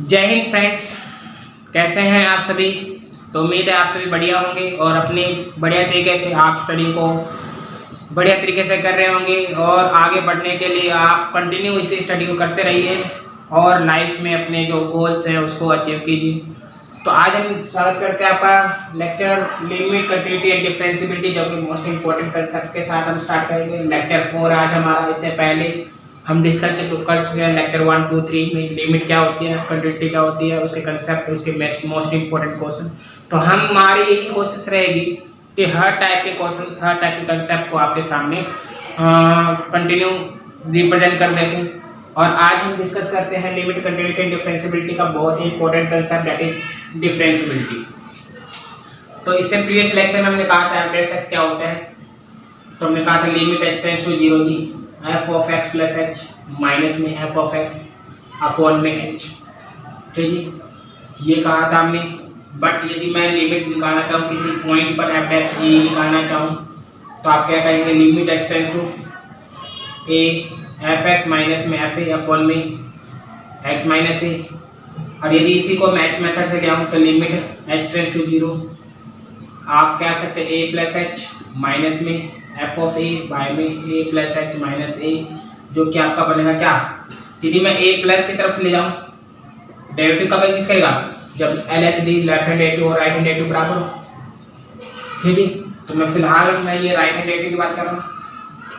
जय हिंद फ्रेंड्स, कैसे हैं आप सभी। तो उम्मीद है आप सभी बढ़िया होंगे और अपने बढ़िया तरीके से आप स्टडी को बढ़िया तरीके से कर रहे होंगे और आगे बढ़ने के लिए आप कंटिन्यू इसी स्टडी को करते रहिए और लाइफ में अपने जो गोल्स हैं उसको अचीव कीजिए। तो आज हम स्वागत करते हैं आपका lecture limit, continuity and differentiability, जो कि मोस्ट इंपॉर्टेंट कंसेप्ट के साथ हम स्टार्ट करेंगे। लेक्चर 4 आज हमारा। इससे पहले हम डिस्कस कर चुके हैं लेक्चर 1, 2, 3 में लिमिट क्या होती है, कंटिन्यूटी क्या होती है, उसके कंसेप्ट, उसके मोस्ट इंपॉर्टेंट क्वेश्चन। तो हमारी यही कोशिश रहेगी कि हर टाइप के क्वेश्चन, हर टाइप के कंसेप्ट को आपके सामने कंटिन्यू रिप्रेजेंट कर देंगे। और आज हम डिस्कस करते हैं लिमिट, कंटिन्यूटी एंड डिफरेंशियबिलिटी का बहुत ही important concept, that is differentiability. तो इससे प्रीवियस लेक्चर में हमने कहा था f(x) क्या होता है। तो हमने कहा था लिमिट x टेंड्स टू 0 जी f of x plus h minus में f ऑफ x अपॉन में h, ठीक जी, ये कहा था हमने। बट यदि मैं लिमिट निकालना चाहूँ किसी पॉइंट पर f' निकालना चाहूँ तो आप क्या कहेंगे, limit x tends to a f(x) minus में f a अपॉन में x माइनस a। और यदि इसी को मैच मेथड से लिया तो लिमिट h टेंड्स टू 0 आप कह सकते हैं a प्लस h माइनस में f ऑफ a बाय में a plus h minus a, जो कि आपका बनेगा क्या। यदि मैं a प्लस की तरफ ले जाऊं, डेरिवेटिव कब एग्जिस्ट करेगा, जब LHD लेफ्ट हैंड डेरिवेटिव और राइट हैंड डेरिवेटिव बराबर हो, ठीक है। तो मैं फिलहाल ये राइट हैंड डेरिवेटिव की बात कर रहा हूँ,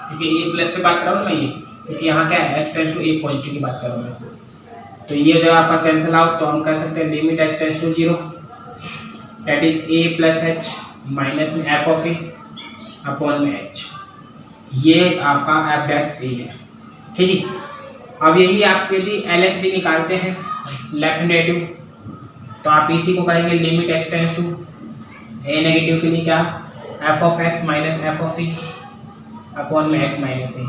क्योंकि a प्लस पे बात कर रहा हूँ मैं ये, क्योंकि यहाँ क्या है x tends to a positive की बात कर रहा हूँ मैं। तो ये जो आपका कैंसिल आउट, तो हम कह सकते हैं limit h tends to 0 that is a plus h minus में f ऑफ a अपॉन में h। ये आपका f' a है, ठीक है। अब यही आप यदि LHD निकालते हैं लेफ्ट हैंड डेरिवेटिव, तो आप इसी को कहेंगे limit x tends to a negative के लिए क्या f of x minus f of a upon में x माइनस a।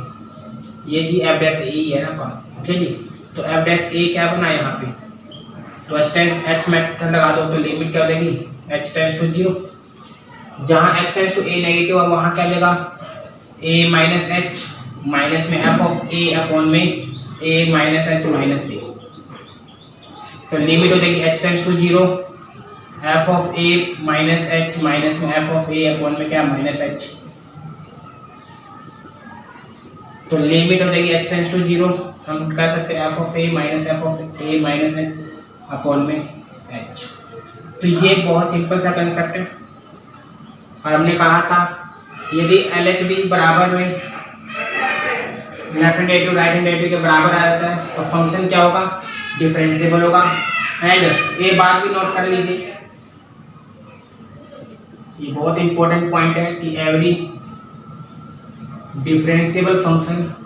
ये जी f' a ही है ना आपका, ठीक है। तो f' a क्या बना यहाँ पे, तो h मेथड लगा दो तो लिमिट क्या हो जाएगी h टेंड्स टू 0, जहाँ x tends to a negative है वहाँ क्या देगा a माइनस h माइनस में f ऑफ a अपॉन में a minus h minus a। तो लिमिट हो जाएगी h tends to 0 f of a minus h minus में f ऑफ a अपॉन में क्या माइनस h। तो लिमिट हो जाएगी h टेंड्स टू 0, हम कह सकते हैं f of a minus f of a minus h upon में h। तो ये बहुत सिंपल सा कंसेप्ट है। और हमने कहा था यदि LHD बराबर में left hand derivative right hand derivative के बराबर आ जाता है तो फंक्शन क्या होगा, डिफरेंशिएबल होगा। एंड एक बात भी नोट कर लीजिए, ये बहुत इंपॉर्टेंट पॉइंट है कि every differentiable function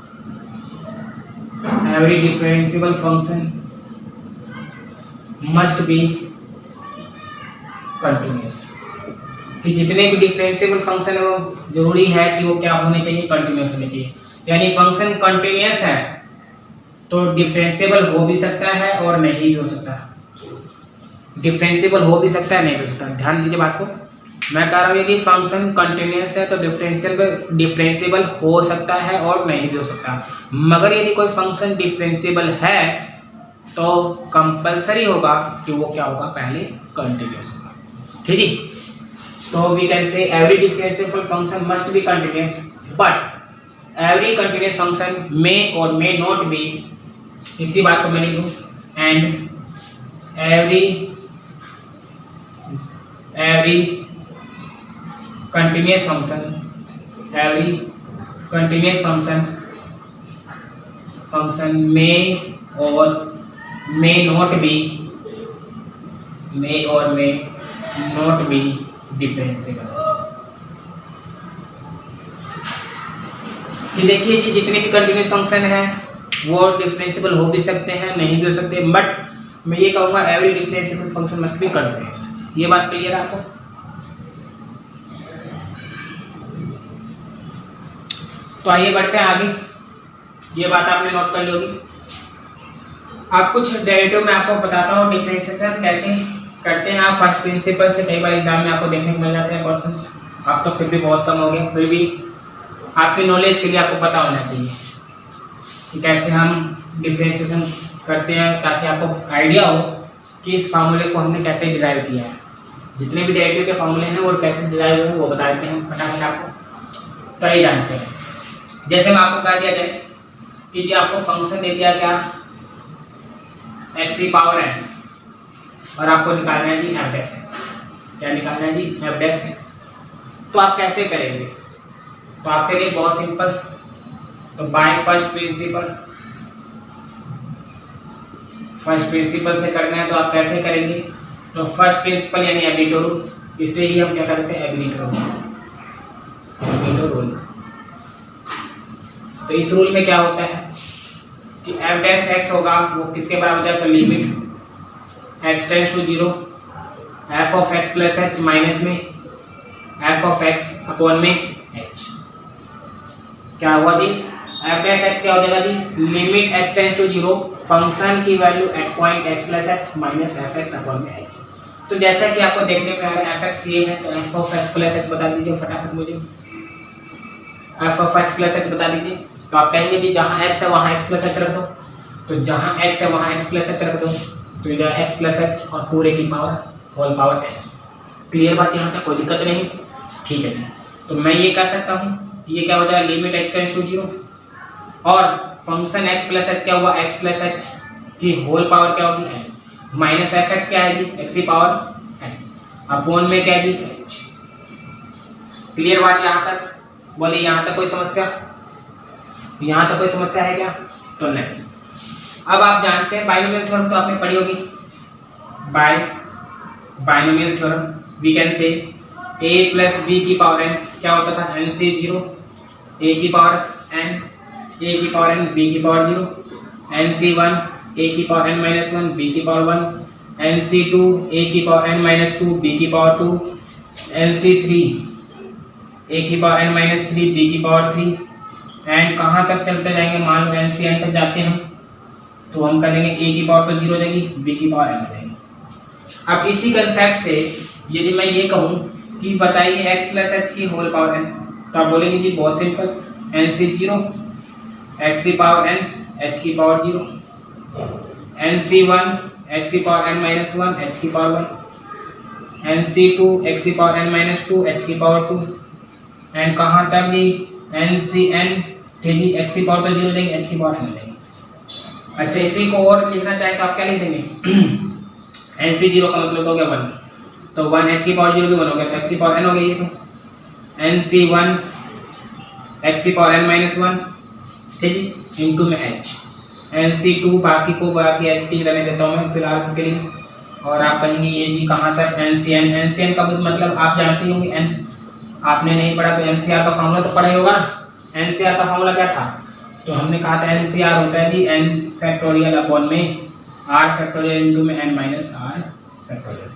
must be continuous, कि जितने भी डिफरेंशिएबल फंक्शन है वो जरूरी है कि वो क्या होने चाहिए, कंटिन्यूअस होने चाहिए। यानी फंक्शन कंटिन्यूअस है तो डिफरेंशिएबल हो भी सकता है और नहीं भी हो सकता, डिफरेंशिएबल हो भी सकता है नहीं हो सकता। ध्यान दीजिए बात को, मैं कह रहा हूँ यदि फंक्शन कंटिन्यूअस है तो डिफरेंशिएबल हो सकता है और नहीं भी हो सकता। मगर यदि कोई फंक्शन डिफरेंशिएबल है तो कंपलसरी होगा कि वो क्या होगा, पहले कंटिन्यूअस होगा, ठीक है। तो we can say every differentiable function must be continuous, but every continuous function may or may not be, इसी बात को मैं लिखूं, and every continuous function may or may not B differentiable. ये देखिए जी, जितने भी कंटिन्यूअस फंक्शन है वो डिफरेंशिएबल हो भी सकते हैं नहीं भी हो सकते, बट मैं ये कहूँगा every differentiable function must be continuous. ये बात क्लियर है आपको। तो आइए बढ़ते हैं आगे, ये बात आपने नोट कर ली होगी। आप कुछ डेरिवेटिव में आपको बताता हूँ डिफरेंशिएशन कैसे करते हैं आप फर्स्ट प्रिंसिपल से। कई बार एग्जाम में आपको देखने को मिल जाते हैं क्वेश्चंस, आप तो फिर भी बहुत कम हो गए, फिर भी आपकी नॉलेज के लिए आपको पता होना चाहिए कि कैसे हम डिफरेंशिएशन करते हैं, ताकि आपको आइडिया हो कि इस फार्मूले को हमने कैसे डिराइव किया है। जितने भी डेरिवेटिव के फार्मूले हैं वो कैसे डिराइव हुए हैं वो बता देते हैं फटाफट आपको, तो ये जानते हैं। जैसे मैं आपको कह दिया जाए कि जी आपको फंक्शन दे दिया क्या x की पावर n और आपको निकालना है जी f डैश x। क्या निकालना है जी f डैश x। तो आप कैसे करेंगे, तो आपके लिए बहुत सिंपल, तो बाय फर्स्ट प्रिंसिपल से करना है। तो आप कैसे करेंगे, तो फर्स्ट प्रिंसिपल यानी एबिलिटो रूल, इसे ही हम क्या करते हैं एबिलिटो रूल। तो इस रूल में क्या होता है कि f डैश x होगा वो किसके बराबर जाए, तो limit x tends to 0 f of x plus h minus में f ऑफ x अपॉन में h। क्या हुआ जी, f डैश x क्या हो जाएगा जी, लिमिट x टेंड्स टू 0 फंक्शन की value at point x plus h minus F x upon में h। तो जैसा कि आपको देखने में आ रहा है f(x) ये है, तो f of x plus h बता दीजिए फटाफट मुझे, f of x plus h बता दीजिए। तो आप कहेंगे जी जहाँ x है वहाँ x प्लस h रख दो, तो जहाँ x है वहाँ x प्लस h रख दो, तो इधर x प्लस h और पूरे की power whole power n। Clear बात यहाँ तक, कोई दिक्कत नहीं, ठीक है जी। तो मैं ये कह सकता हूँ ये क्या हो जाएगा लिमिट x टेंड्स टू 0 और फंक्शन x प्लस h क्या हुआ x प्लस h की होल पावर क्या होगी n, माइनस एफ एक्स क्या है जी x की पावर n अपॉन में क्या है जी h। क्लियर बात यहाँ तक, बोलिए यहाँ तक कोई समस्या, यहाँ तक कोई समस्या है क्या, तो नहीं। अब आप जानते हैं बाइनोमियल थ्योरम तो आपने पढ़ी होगी, binomial theorem we can say a plus b की पावर n क्या होता था n से 0 a की पावर n a की पावर n b की पावर 0 nc1 a की पावर n माइनस 1 b की पावर 1 nc2 a की पावर n माइनस 2 b की पावर 2 nc3 a की पावर n माइनस 3 b की पावर 3 एंड कहाँ तक चलते जाएंगे, मान लो ncn तक जाते हैं तो हम करेंगे a की पावर तो 0 हो जाएगी, b की पावर n हो जाएगी। अब इसी कंसेप्ट से यदि मैं ये कहूँ कि बताइए x प्लस h की होल पावर n, तो आप बोलेंगे जी बहुत सिंपल nc0 x की पावर n h की पावर 0 nc1 x की पावर n माइनस 1 h की पावर 1 nc2 x की पावर n माइनस 2 h की पावर 2 एंड कहाँ तक भी ncn ठीक है x की पावर तो 0 देंगे h की पावर n लेंगे। अच्छा इसी को और लिखना चाहे तो आप क्या लिख देंगे nc0 का मतलब हो गया 1, तो 1 h की पावर 0 भी 1 हो गया तो x की पावर n हो गई, ये तो nc1 x की पावर n माइनस 1 ठीक है इंटू में h, nc2 बाकी h ठीक रहने देता हूँ मैं फिलहाल के लिए, और आप कहेंगे ये जी कहाँ तक ncn का मतलब आप जानते होंगे n, आपने नहीं पढ़ा तो ncr का फार्मूला तो पढ़ा ही होगा ना। ncr का फार्मूला क्या था, तो हमने कहा था ncr होता है जी n फैक्टोरियल अपॉन में r फैक्टोरियल इंटू में n माइनस r फैक्टोरियल,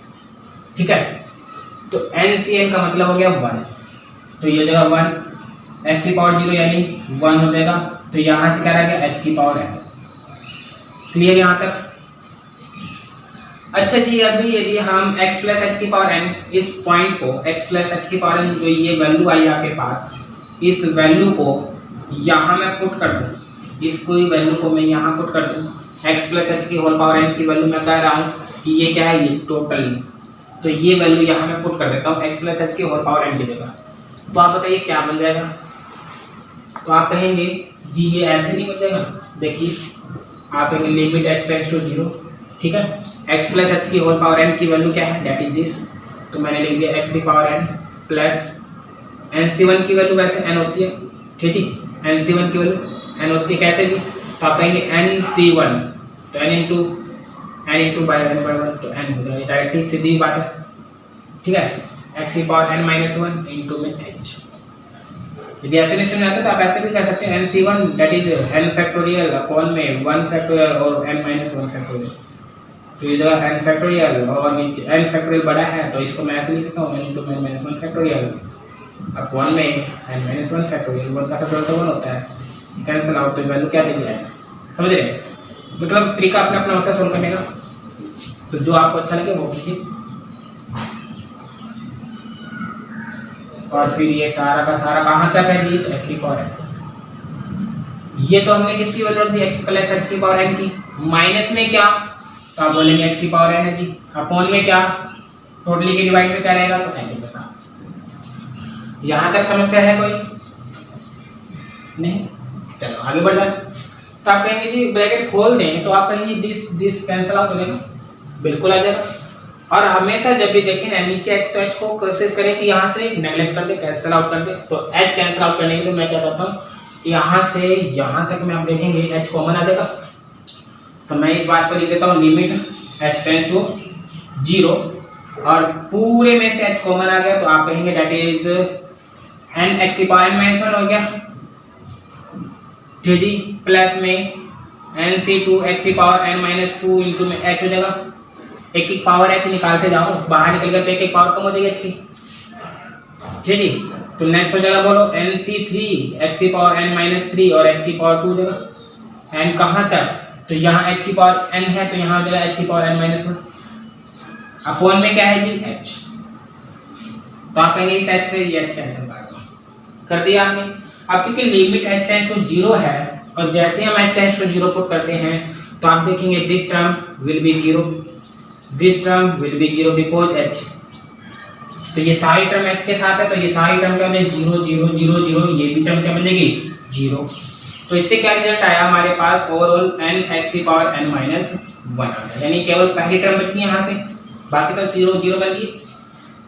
ठीक है। तो ncn का मतलब हो गया 1, तो ये हो जाएगा 1 x की पावर 0 यानी 1 हो जाएगा, तो यहाँ से क्या रह गया h की पावर n। क्लियर यहाँ तक। अच्छा जी अभी यदि हम x प्लस h की पावर n इस पॉइंट को x प्लस h की पावर n जो ये वैल्यू आई आपके पास, इस वैल्यू को यहाँ मैं पुट कर दूँ, इसको वैल्यू को मैं यहाँ पुट कर दूँ, x प्लस h की होल पावर n की वैल्यू मैं कह रहा हूँ कि ये क्या है ये टोटली, तो ये वैल्यू यहाँ मैं पुट कर देता हूँ x प्लस h की होल पावर n की जगह, तो आप बताइए क्या बन जाएगा। तो आप कहेंगे जी ये ऐसे नहीं बन जाएगा, देखिए आप कहेंगे लिमिट x टेंड्स टू 0 ठीक है, x प्लस h की होल पावर n की वैल्यू क्या है दैट इज दिस, तो मैंने लिख दिया x की पावर n प्लस nc1 की वैल्यू वैसे n होती है ठीक है, nc1 की वैल्यू n होती है कैसे जी, तो आप कहेंगे nc1 तो n into by n by 1 तो n हो जाएगा, डायरेक्टली सीधी बात है ठीक है, x की पावर n माइनस 1 इंटू में h। यदि ऐसे नहीं समझ आता तो आप ऐसे भी कह सकते हैं nc1 that is n factorial upon में 1 फैक्टोरियल और n माइनस 1 फैक्टोरियल, तो ये जगह n फैक्टोरियल और नीचे n फैक्टोरियल बड़ा है तो इसको मैं ऐसे लिख सकता हूँ n into n minus 1 factorial upon में n माइनस 1 फैक्टोरियल, 1 का फैक्टोरियल तो 1 होता है, कैंसिल आउट तो वैल्यू क्या दे दिया है, समझ रहे हैं। मतलब तरीका अपना अपना होता है सोल्व करने का, तो जो आपको अच्छा लगे वो कीजिए। और फिर ये सारा का सारा कहाँ तक है जी, h की पावर n, ये तो हमने किसकी वैल्यू रख दी x प्लस h की पावर n की, माइनस में क्या तो आप बोलेंगे एक्स की पावर एन है जी, अपॉन में क्या टोटली के डिवाइड में क्या रहेगा तो एच होगा। यहाँ तक समस्या है कोई नहीं? चलो आगे बढ़ जाए। तो आप कहेंगे जी ब्रैकेट खोल दें तो आप कहेंगे दिस कैंसिल आउट हो जाएगा, बिल्कुल आ जाएगा। और हमेशा जब भी देखें ना नीचे एच तो एच को कोशिश करें कि यहाँ से नेगलेक्ट कर दे, कैंसिल आउट कर दे। तो एच कैंसिल आउट करने के लिए मैं क्या करता हूँ, यहाँ से यहाँ तक में आप देखेंगे एच कॉमन आ जाएगा। तो मैं इस बात को लिख देता हूँ लिमिट एच टेंड्स टू 0 और पूरे में से एच कॉमन आ गया तो आप कहेंगे दैट इज एन एक्स की पावर एन माइनस 1 हो गया, ठीक जी, प्लस में एन सी टू एक्स की पावर एन माइनस 2 इंटू में एच हो जाएगा। एक एक पावर एच निकालते जाओ, बाहर निकल गया तो एक एक पावर कम हो जाएगी एच की, ठीक जी। तो नेक्स्ट हो जाएगा बोलो एन सी 3 एक्स की पावर एन माइनस 3 और एच की पावर 2 हो जाएगा। एन कहाँ तक, तो यहाँ एच की पावर एन है तो यहाँ हो जाएगा एच की पावर एन माइनस 1 अपॉन में क्या है जी एच। तो आप कहेंगे इस एच से ये एच कैंसिल कर दिया आपने। अब क्योंकि लिमिट एच टेंड्स टू 0 है और जैसे हम एच टेंड्स टू 0 पुट करते हैं तो आप देखेंगे this term will be 0, this term will be 0 because H. तो ये सारी टर्म एच के साथ है तो ये सारी टर्म क्या बनेगी 0 0 0 0, ये भी टर्म क्या बनेगी 0। तो इससे क्या रिजल्ट आया हमारे पास ओवरऑल एन एक्स की पावर एन माइनस 1, यानी केवल पहली टर्म बच गई यहाँ से, बाकी तो 0 0 बन गई।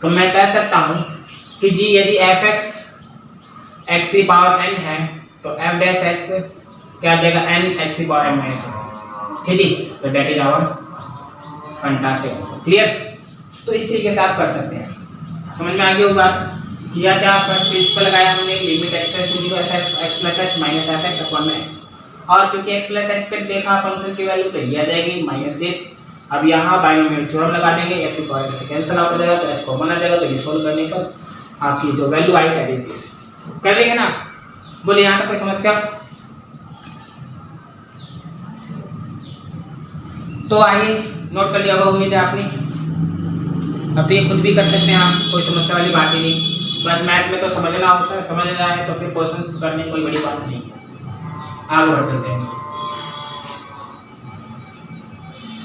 तो मैं कह सकता हूँ कि जी यदि एफ एक्स एक्स की पावर एन है तो एफ डैश एक्स क्या आ जाएगा एन एक्स की पावर एन माइनस 1, ठीक है। तो that is our fantastic answer, clear. तो इस तरीके से आप कर सकते हैं, समझ में आ गई वो बात। किया क्या, फर्स्ट प्रिंसिपल लगाया हमने limit x tends to 0 f x plus h minus F x upon में एच, और क्योंकि एक्स प्लस एच पे देखा फंक्शन की वैल्यू तो ये आ जाएगी माइनस दिस। अब यहाँ बाइनोमियल थ्योरम लगा देंगे, एक्स की पावर से कैंसिल आउट हो जाएगा तो एच कॉमन आ जाएगा। तो ये सोल्व करने पर आपकी जो value I that is this, कर लेंगे ना। बोले यहाँ तक कोई समस्या? तो आइए नोट कर लिया होगा उम्मीद है आपने। अब तो ये खुद भी कर सकते हैं आप, कोई समस्या वाली बात ही नहीं। बस मैथ में तो समझना होता है, समझ जाए तो फिर क्वेश्चंस करने की कोई बड़ी बात नहीं है। आगे बढ़ चलते हैं।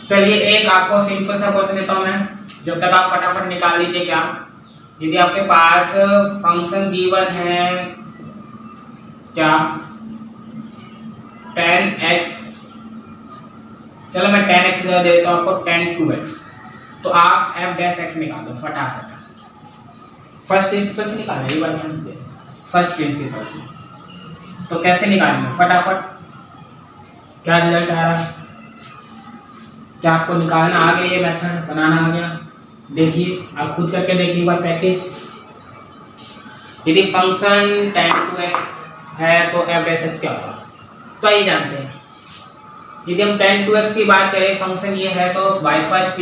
चलिए एक आपको सिंपल सा क्वेश्चन देता हूँ मैं, जब तक आप फटाफट निकाल लीजिए। क्या यदि आपके पास फंक्शन गिवन है क्या 10x, चलो मैं 10x दे देता हूँ आपको 10 2x, तो आप f डैश x निकालो फटाफट। फर्स्ट प्रिंसिपल से निकालना, ये बात ध्यान दें, फर्स्ट प्रिंसिपल से। तो कैसे निकालेंगे फटाफट, क्या रिजल्ट आ रहा है, क्या आपको निकालना आ गया, ये मेथड बनाना आ गया? देखिए आप खुद करके देखिए एक बार प्रैक्टिस। यदि फंक्शन 10 2x है तो f डैश x क्या होगा, तो आइए जानते हैं। यदि हम 10 2x की बात करें, फंक्शन ये है तो बाय फर्स्ट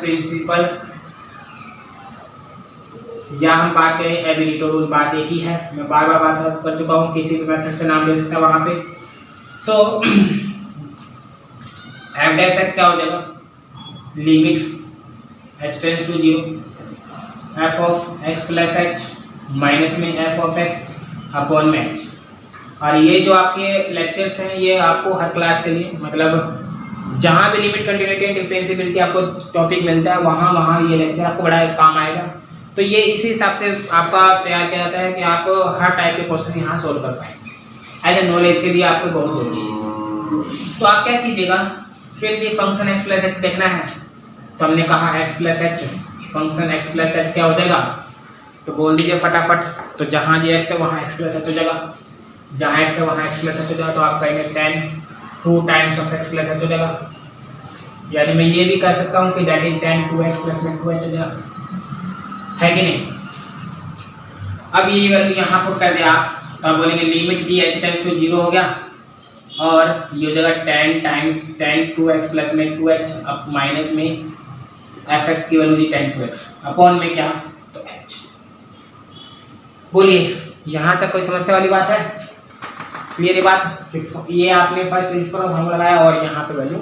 प्रिंसिपल या हम बात करें एबिलिटो रूल, बात एक ही है, मैं बार बार बात कर चुका हूँ, किसी भी मेथड से नाम ले सकता है वहाँ पे। तो f डैश x क्या हो जाएगा, limit h tends to 0 f of x plus h minus में f ऑफ x अपॉन में h। और ये जो आपके लेक्चर्स हैं ये आपको हर क्लास के लिए, मतलब जहाँ भी लिमिट कंटिन्यूटी एंड डिफरेंशिएबिलिटी आपको टॉपिक मिलता है वहाँ ये लेक्चर आपको बड़ा काम आएगा। तो ये इसी हिसाब से आपका तैयार किया जाता है कि आप हर टाइप के क्वेश्चन यहाँ सोल्व कर पाएंगे। एज ए नॉलेज के लिए आपको बहुत जरूरी है। तो आप क्या कीजिएगा, फिर ये फंक्शन x प्लस एच देखना है तो हमने कहा x plus H, function x plus H क्या हो जाएगा, तो बोल दीजिए फटाफट। तो जहाँ ये x है वहाँ x प्लस एच हो जाएगा, जहाँ x है वहाँ x प्लस एच हो जाएगा। तो आप कहेंगे 10 2 times of x plus H हो जाएगा, यानी मैं ये भी कह सकता हूँ कि दैट इज 10 2x प्लस में 2h हो जाएगा, है कि नहीं। अब ये वैल्यू यहाँ पुट कर दिया आप, तो आप बोलेंगे लिमिट दी h टेंड्स टू 0 हो गया और ये हो जाएगा 10 टाइम्स 10 2x प्लस में 2h अब माइनस में fx की वैल्यू दी 10 2x अपॉन में क्या, तो h। बोलिए यहाँ तक कोई समस्या वाली बात है, क्लियर ये बात। ये आपने फर्स्ट प्रिंसिपल फॉर्मूला लगाया और यहाँ पे वैल्यू।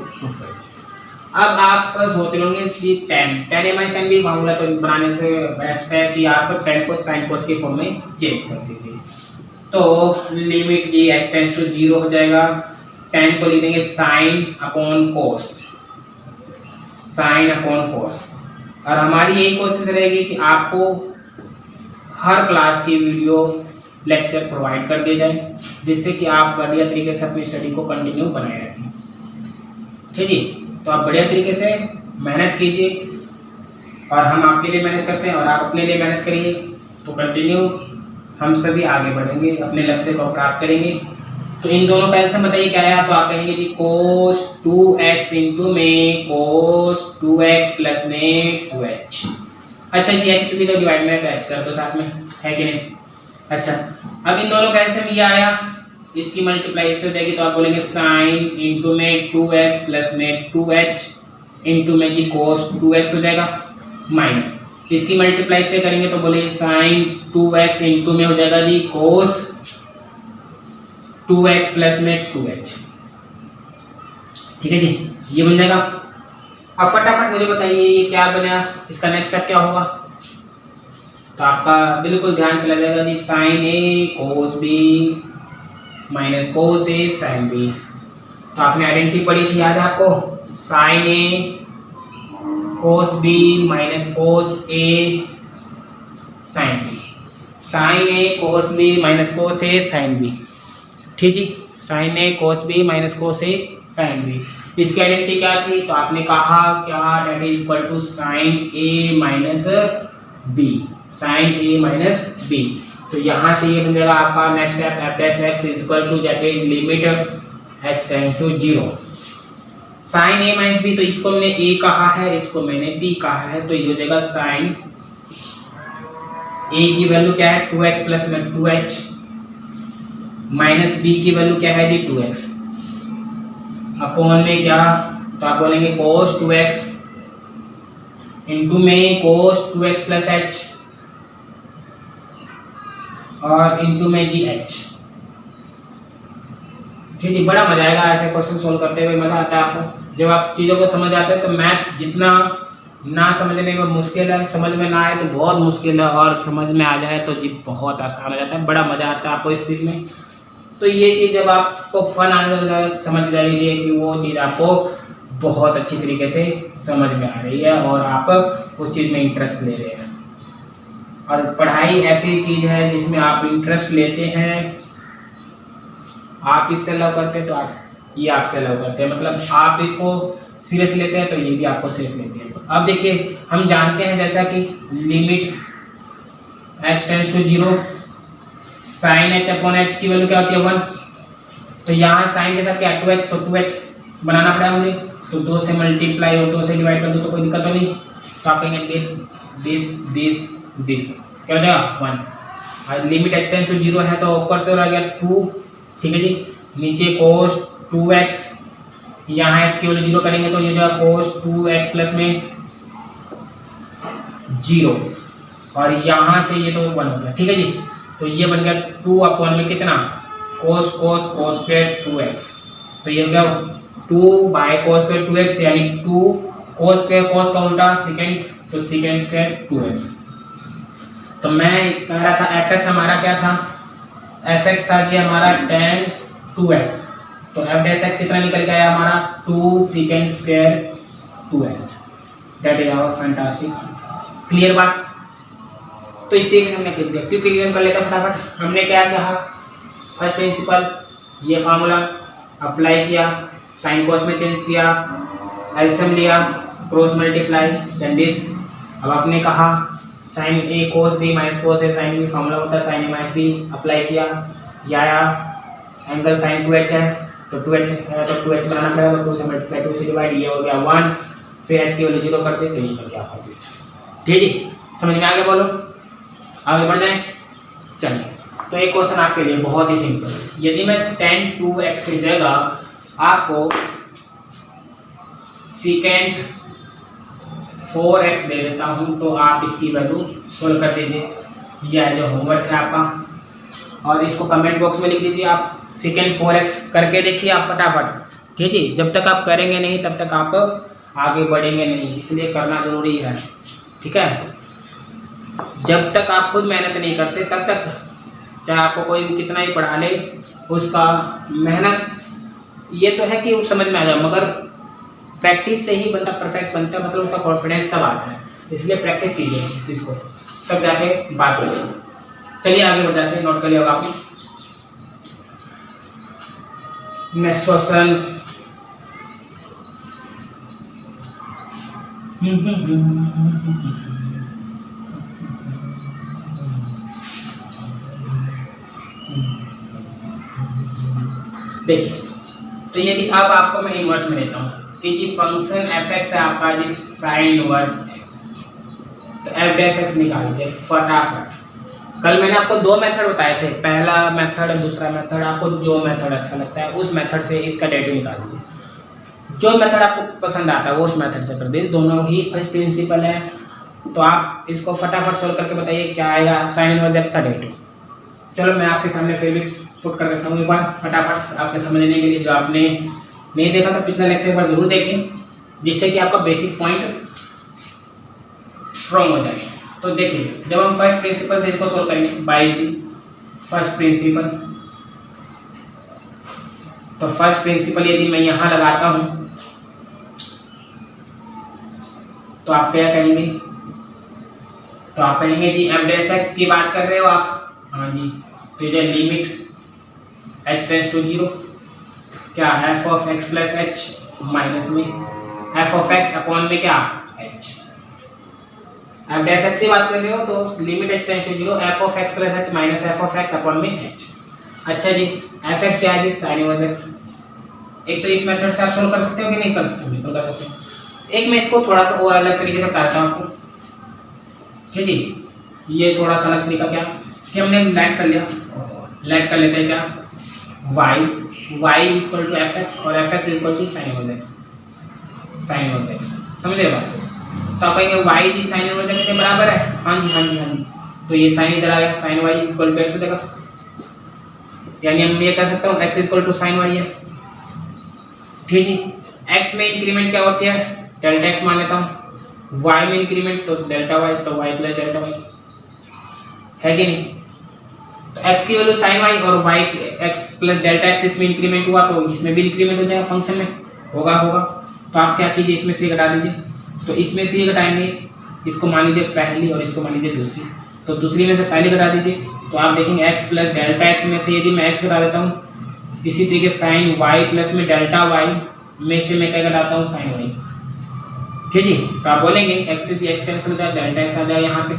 अब आप सोच लोगे कि 10 M/n भी फॉर्मूला तो बनाने से बेस्ट है कि आप 10 को साइन कोस के फॉर्म में चेंज कर दीजिए। तो लिमिट जी h टेंड्स टू 0 हो जाएगा tan को लिख देंगे sine upon cos, sine upon cos. और हमारी यही कोशिश रहेगी कि आपको हर क्लास की वीडियो लेक्चर प्रोवाइड कर दिए जाए, जिससे कि आप बढ़िया तरीके से अपनी स्टडी को कंटिन्यू बनाए रखें। ठीक जी, तो आप बढ़िया तरीके से मेहनत कीजिए और हम आपके लिए मेहनत करते हैं और आप अपने लिए मेहनत करिए, तो कंटिन्यू हम सभी आगे बढ़ेंगे, अपने लक्ष्य को प्राप्त करेंगे। तो इन दोनों का एल्सियम बताइए क्या आया, तो आप कहेंगे जी cos 2x इंटू में cos 2x प्लस में 2h। अच्छा जी, h भी तो डिवाइड में तो h कर दो साथ में, है कि नहीं। अच्छा, अब इन दोनों का एल्सियम ये आया, इसकी मल्टीप्लाई इससे हो जाएगी, तो आप बोलेंगे साइन इंटू में 2x प्लस में 2h इंटू में जी cos 2x हो जाएगा, माइनस इसकी मल्टीप्लाई से करेंगे तो बोले साइन 2x इंटू में हो जाएगा जी cos 2x प्लस में 2h। ठीक है जी, ये बन जाएगा। अब फटाफट मुझे बताइए ये क्या बना, इसका नेक्स्ट स्टेप क्या होगा। तो आपका बिल्कुल ध्यान चला जाएगा जी sine a cos b minus cos a sine b. तो आपने आइडेंटिटी पढ़ी थी, याद है आपको, sine a cos b minus cos a sine b, sine a cos b minus cos a sine b. ठीक जी, sine a cos b minus cos a sine b. इसकी आइडेंटिटी क्या थी, तो आपने कहा क्या, that is equal to sine a minus b, sine a minus b. तो यहाँ से ये बन जाएगा आपका next step f dash x is equal to that is limit h tends to 0 sine a minus b. तो इसको मैंने ए कहा है, इसको मैंने बी कहा है, तो ये हो जाएगा साइन ए की वैल्यू क्या है 2x प्लस में 2h माइनस बी की वैल्यू क्या है जी 2x अपॉन में क्या, तो आप बोलेंगे cos 2x इंटू में cos 2x प्लस h और इंटू में जी h। ठीक है, बड़ा मजा आएगा ऐसे क्वेश्चन सोल्व करते हुए, मजा आता है आपको जब आप चीज़ों को समझ आते हैं। तो मैथ जितना ना समझने में मुश्किल है, समझ में ना आए तो बहुत मुश्किल है, और समझ में आ जाए तो जी बहुत आसान हो जाता है, बड़ा मजा आता है आपको इस चीज़ में। तो ये चीज़ जब आपको फन आने लगा, समझ लीजिए कि वो चीज़ आपको बहुत अच्छी तरीके से समझ में आ रही है और आप उस चीज़ में इंटरेस्ट ले रहे हैं। और पढ़ाई ऐसी चीज़ है जिसमें आप इंटरेस्ट लेते हैं, आप इससे लव करते हैं तो आप ये आपसे लव करते हैं, मतलब आप इसको सीरियस लेते हैं तो ये भी आपको सीरियस लेते हैं। अब देखिए, हम जानते हैं जैसा कि limit h tends to 0 sine h upon h की वैल्यू क्या होती है 1। तो यहाँ साइन के साथ क्या 2h, तो 2h बनाना पड़ा मुझे, तो 2 से मल्टीप्लाई और 2 से डिवाइड कर दो तो कोई दिक्कत तो नहीं। तो आप कहेंगे दिस क्या हो जाएगा 1। और लिमिट h टेंड्स टू 0 है तो ऊपर से रह गया 2। ठीक है जी, नीचे cos 2x, यहाँ h की वैल्यू 0 करेंगे तो ये जो cos 2x प्लस में 0 और यहाँ से ये तो 1 हो गया। ठीक है जी, तो ये बन गया 2 अपॉन में कितना cos स्क्वायर 2x। तो ये हो गया 2 बाय cos स्क्वायर 2x, यानी 2 cos स्क्वायर, cos का उल्टा सेकेंड, तो सेकेंड स्क्वायर 2x। तो मैं कह रहा था fx हमारा क्या था, fx था जी हमारा tan 2x, तो f डैश x कितना निकल के आया हमारा 2 sec square 2x। That is our fantastic answer. Clear बात। तो इस तरीके से हमने व्यक्ति क्लियर कर लेता फटाफट। हमने क्या कहा, फर्स्ट प्रिंसिपल ये फार्मूला अप्लाई किया, साइन कॉस में चेंज किया, एल्सियम लिया, क्रॉस मल्टीप्लाई, देन दिस। अब आपने कहा sign a cos b minus cos a sine B formula होता है, sign a minus B apply किया, या एंगल साइन 2h है तो 2h है तो 2h बनाना पड़ेगा, तो 2 से मल्टीप्लाई 2 से डिवाइड, ये हो गया 1, फिर h की वैल्यू 0 कर दे तो ये हो गया 35। ठीक है जी, समझ में आ गया, बोलो आगे बढ़ जाएं। चलिए, तो एक क्वेश्चन आपके लिए बहुत ही सिंपल है। यदि मैं tan 2x की जगह आपको सेकेंड 4x दे देता हूँ तो आप इसकी वैल्यू सोल्व कर दीजिए। यह जो होमवर्क है आपका, और इसको कमेंट बॉक्स में लिख दीजिए आप सेकेंड 4x करके देखिए आप फटाफट। ठीक है, जब तक आप करेंगे नहीं तब तक आप आगे बढ़ेंगे नहीं, इसलिए करना ज़रूरी है। ठीक है, जब तक आप खुद मेहनत नहीं करते तब तक चाहे आपको कोई भी कितना ही पढ़ा ले, उसका मेहनत ये तो है कि वो समझ में आ जाए, मगर प्रैक्टिस से ही बंदा परफेक्ट बनता है, मतलब उसका कॉन्फिडेंस तब आता है। इसलिए प्रैक्टिस कीजिए इस चीज़ को, तब जाके बात हो जाएगी। चलिए आगे बढ़ जाते हैं, नोट कर लिया होगा आपने। नेक्स्ट क्वेश्चन, देखिए, तो यदि अब आपको मैं इनवर्स में देता हूँ कि जी फंक्शन एफ एक्स है आपका जी साइन इनवर्स एक्स, तो एफ डैश एक्स निकाल दीजिए फटाफट। कल मैंने आपको दो मेथड बताए थे, पहला मेथड दूसरा मेथड, आपको जो मेथड अच्छा लगता है उस मेथड से इसका डेरिवेटिव निकाल दीजिए। जो मेथड आपको पसंद आता है वो उस मेथड से कर दीजिए, दोनों ही फर्स्ट प्रिंसिपल है। तो आप इसको फटाफट सोल्व करके बताइए क्या आएगा साइन इनवर्स एक्स का डेरिवेटिव। चलो मैं आपके सामने फिर भी पुट कर देता हूँ एक बार फटाफट आपके समझने के लिए। जो आपने नहीं देखा तो पिछला लेक्चर एक बार जरूर देखें, जिससे कि आपका बेसिक पॉइंट स्ट्रॉन्ग हो जाए। तो देखिए, जब हम फर्स्ट प्रिंसिपल से इसको सोल्व करेंगे बाय जी फर्स्ट प्रिंसिपल, तो फर्स्ट प्रिंसिपल यदि मैं यहाँ लगाता हूँ तो आप क्या कहेंगे, तो आप कहेंगे जी एफ डैश एक्स की बात कर रहे हो आप, हाँ जी। तो ये लिमिट h टेंड्स टू 0 क्या F of x plus h minus में एफ ऑफ एक्स अपॉन में क्या h, एफ डैश एक्स की बात कर रहे हो तो limit h tends to 0 f of x plus h minus f of x upon में h। अच्छा जी, एफ एक्स क्या है जी साइन इनवर्स एक्स। एक तो इस मेथड से आप सोल्व कर सकते हो कि नहीं कर सकते, बिल्कुल कर सकते हो। एक मैं इसको थोड़ा सा और अलग तरीके से बताता हूँ आपको, ठीक जी। ये थोड़ा सा अलग तरीका क्या कि हमने लाइट कर लिया, लाइट कर लेते हैं क्या y equal to F X और F X equal to sine inverse X, sine inverse X, समझे बात। तो आप कहेंगे y जी साइन इनवर्स एक्स के बराबर है, हाँ जी हाँ जी हाँ जी। तो ये साइन इधर आ गया, sine y equal to x हो जाएगा, यानी हम ये कह सकते हो x equal to sine y है, ठीक जी। x में इंक्रीमेंट क्या होती है डेल्टा x मान लेता हूँ, y में इंक्रीमेंट तो डेल्टा y, तो y प्लस डेल्टा y है कि नहीं। तो x की वैल्यू sin y और y x plus delta x इसमें इंक्रीमेंट हुआ तो इसमें भी इंक्रीमेंट हो जाएगा, फंक्शन में होगा। तो आप क्या कीजिए इसमें से घटा दीजिए, तो इसमें से घटाएंगे, इसको मान लीजिए पहली और इसको मान लीजिए दूसरी, तो दूसरी में से पहली घटा दीजिए, तो आप देखेंगे x प्लस डेल्टा x में से यदि मैं x घटा देता हूँ, इसी तरीके साइन y प्लस में डेल्टा y में से मैं क्या घटाता हूँ साइन y, ठीक जी। तो आप बोलेंगे x से x कैंसिल हो जाए, डेल्टा x आ जाए यहाँ पे,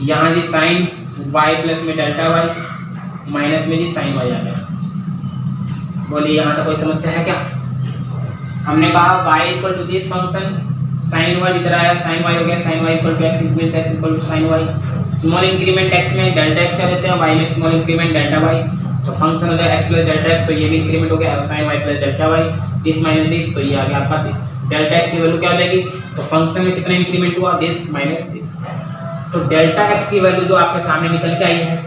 यहाँ जी साइन y प्लस में डेल्टा y माइनस में जी साइन y आ गया। बोलिए यहाँ तक कोई समस्या है क्या। हमने कहा y equal to this function, sine inverse इधर आया, साइन y हो गया, sine y equal to x means x equal to sine y। Small increment x में डेल्टा x क्या देते हैं, y में स्मॉल इंक्रीमेंट डेल्टा y, तो फंक्शन हो जाए x प्लस डेल्टा x, तो ये भी इंक्रीमेंट हो गया sine y plus delta y, this minus this, तो ये आ गया आपका दिस। डेल्टा x की वैल्यू क्या हो जाएगी, तो फंक्शन में कितना इंक्रीमेंट हुआ दिस माइनस दिस। तो डेल्टा x की वैल्यू जो आपके सामने निकल के आई है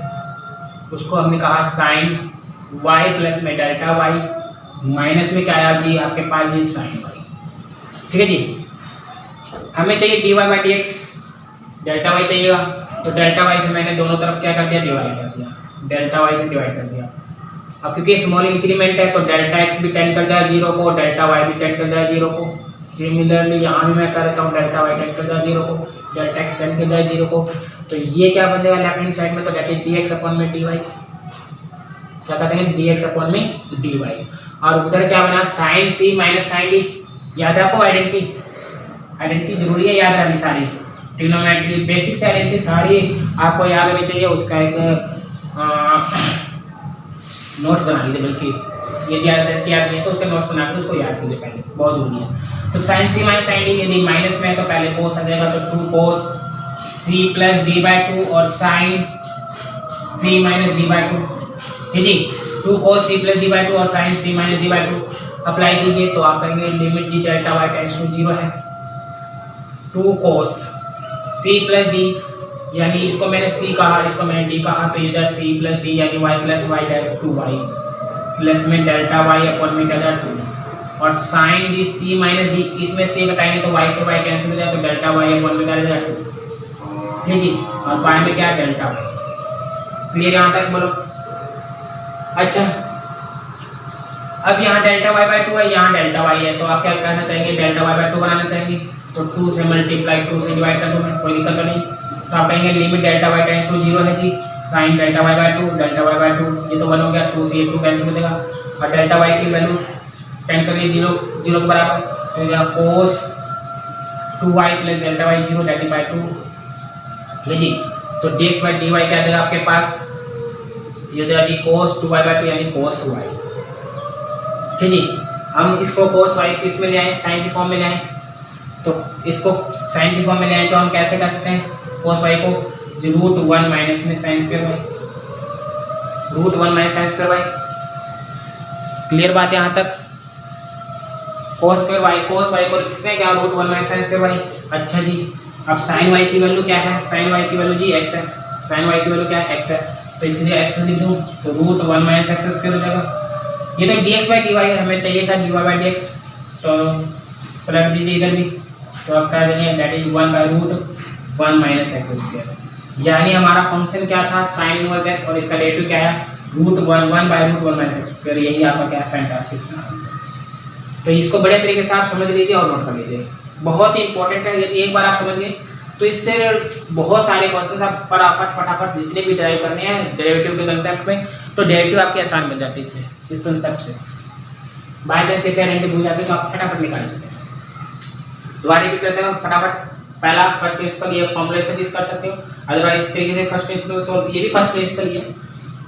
उसको हमने कहा साइन y प्लस में डेल्टा y माइनस में क्या आया जी आपके पास जी साइन y, ठीक है जी। हमें चाहिए dy by D x, delta y चाहिएगा, तो डेल्टा y से मैंने दोनों तरफ क्या कर दिया डिवाइड कर दिया, डेल्टा y से डिवाइड कर दिया। अब क्योंकि स्मॉल इंक्रीमेंट है तो डेल्टा x भी टेंड कर जाए 0 को, डेल्टा y भी टेंड कर जाए 0 को। सिमिलरली यहाँ भी मैं कर देता हूँ डेल्टा y टेंड कर जाए 0 को, डेल्टा x टेंड कर जाए 0 को, तो ये क्या बन जाएगा लेफ्ट हैंड साइड में, तो दैट इज dx अपॉन में dy, क्या कहते हैं dx अपॉन में dy। और उधर क्या बना sine c minus sine d, याद है आपको आइडेंटिटी जरूरी है याद रखनी सारी, ट्रिग्नोमेट्री बेसिक से आइडेंटिटी सारी आपको याद होनी चाहिए। उसका एक नोट्स बना लीजिए, बल्कि ये आइडेंटिटी आती है तो उसका नोट्स बना के उसको याद कीजिए पहले, बहुत जरूरी है। तो sine c minus sine d यदि माइनस में है तो पहले कोस आ जाएगा, तो 2 cos c plus d by 2 और sine c minus d by 2, ठीक है। 2 cos c plus d by 2 और sine c minus d by 2 apply कीजिए, तो आप कहेंगे लिमिट जी डेल्टा y टेंड्स टू 0 है। 2 कोस c प्लस d, यानी इसको मैंने c कहा इसको मैंने d कहा, तो ये जाए c प्लस d यानी y plus y direct 2y plus में डेल्टा y अपॉन में क्या जाए 2, और साइन जी c माइनस d, इसमें से घटाएंगे तो y से y कैंसिल हो जाए, तो डेल्टा y अपॉन में क्या जाए 2, ठीक है। और y में क्या है डेल्टा y। क्लियर यहाँ तक बोलो। अच्छा अब यहाँ डेल्टा वाई बाई 2 है, यहाँ डेल्टा वाई है, तो आप क्या करना चाहेंगे, डेल्टा वाई बाई 2 बनाना चाहेंगे, तो 2 से मल्टीप्लाई 2 से डिवाइड कर दो, कोई दिक्कत तो नहीं। तो आप कहेंगे limit delta Y tends to 0 है जी, sine delta Y by 2, delta Y by 2 ये तो 1 हो गया, 2 से ये 2 कैंसिल हो जाएगा, और डेल्टा वाई की वैल्यू 10 कर लिए 0 0 के बराबर, तो यहाँ cos 2y plus delta y 0 delta by 2, ठीक है जी। तो dx बाई dy क्या देगा आपके पास, ये हो जाएगा जी कोस 2y बाई 2 यानी कोस y, ठीक जी। हम इसको कोस y किस में ले आए, साइन की फॉर्म में ले आए, तो इसको साइन की फॉर्म में ले आए तो हम कैसे कर सकते हैं, कोस y को √1 माइनस में sign square y, √1 minus sine square y, clear बात है यहाँ तक। कोस स्क्वायर y, कोस y को लिख सकते हैं क्या, √1 माइनस साइन स्क्वायर y। अच्छा जी, अब साइन y की वैल्यू क्या है, साइन y की वैल्यू जी x है, साइन y की वैल्यू क्या है, x है, तो इसके लिए x लिख दूँ तो √1 माइनस x स्क्वायर हो जाएगा। ये तो dx बाई dy हमें चाहिए था dy बाई dx, तो पलट दीजिए इधर भी, तो आप कह देंगे that is 1 by √1 minus x square, यानी हमारा फंक्शन क्या था साइन इनवर्स x, और इसका डेरिवेटिव क्या है √1 बाई √1 माइनस x स्क्वायर, यही आपका क्या है फैंटास्टिक आंसर। तो इसको बढ़िया तरीके से आप समझ लीजिए और नोट कर लीजिए, बहुत ही इंपॉर्टेंट है, यदि एक बार आप समझ गए तो इससे बहुत सारे क्वेश्चन आप फटाफट जितने भी ड्राइव करने हैं डेरिवेटिव के कंसेप्ट में, तो डेरिवेटिव आपके आसान मिल जाते हैं इससे, इस कंसेप्ट से। बाय चांस के फेयर भूल जाते हैं तो आप फटाफट निकाल सकते हैं। दोबारा रिपीट करते हैं फटाफट, पहला फर्स्ट प्रिंसिपल ये फॉर्मूला से भी कर सकते हो, अदरवाइज इस तरीके से फर्स्ट प्रिंसिपल सॉल्व, ये भी फर्स्ट प्रिंसिपल ही है,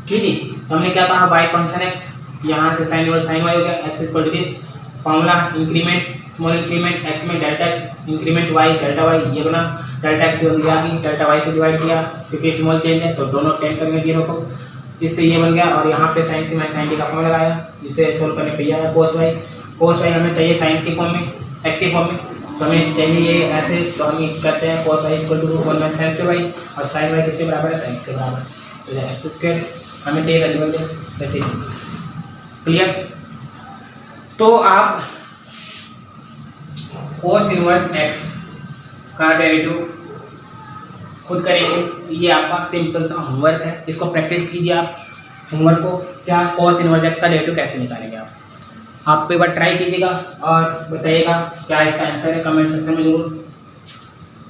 ठीक है। तो हमने क्या कहा, बाय फंक्शन x, यहाँ से साइन और साइन y हो गया, x equal to this, formula increment small increment x में delta x increment y delta y, ये बना डेल्टा x बन गया कि डेल्टा y से डिवाइड किया क्योंकि स्मॉल चेंज है, तो दोनों टेंड करेंगे जीरो को, इससे ये बन गया, और यहाँ पे साइन से मैं साइन टी का फॉर्मूला लगाया, जिसे सोल्व करने पे आया कोस y हमें चाहिए साइन की फॉर्म में, x की फॉर्म में, तो हमें चाहिए ये ऐसे, तो हम करते हैं cos y equal to √1 minus sine square y, और साइन y किसके बराबर है, x के बराबर, तो x स्क्वायर हमें चाहिए रिजल्ट वैसे, क्लियर। तो आप कोस इनवर्स x का डेरिवेटिव खुद करेंगे, ये आपका सिंपल सा होमवर्क है, इसको प्रैक्टिस कीजिए आप होमवर्क को, क्या कोस इनवर्स x का डेरिवेटिव कैसे निकालेंगे आप एक बार ट्राई कीजिएगा और बताइएगा क्या इसका आंसर है कमेंट सेक्शन में जरूर।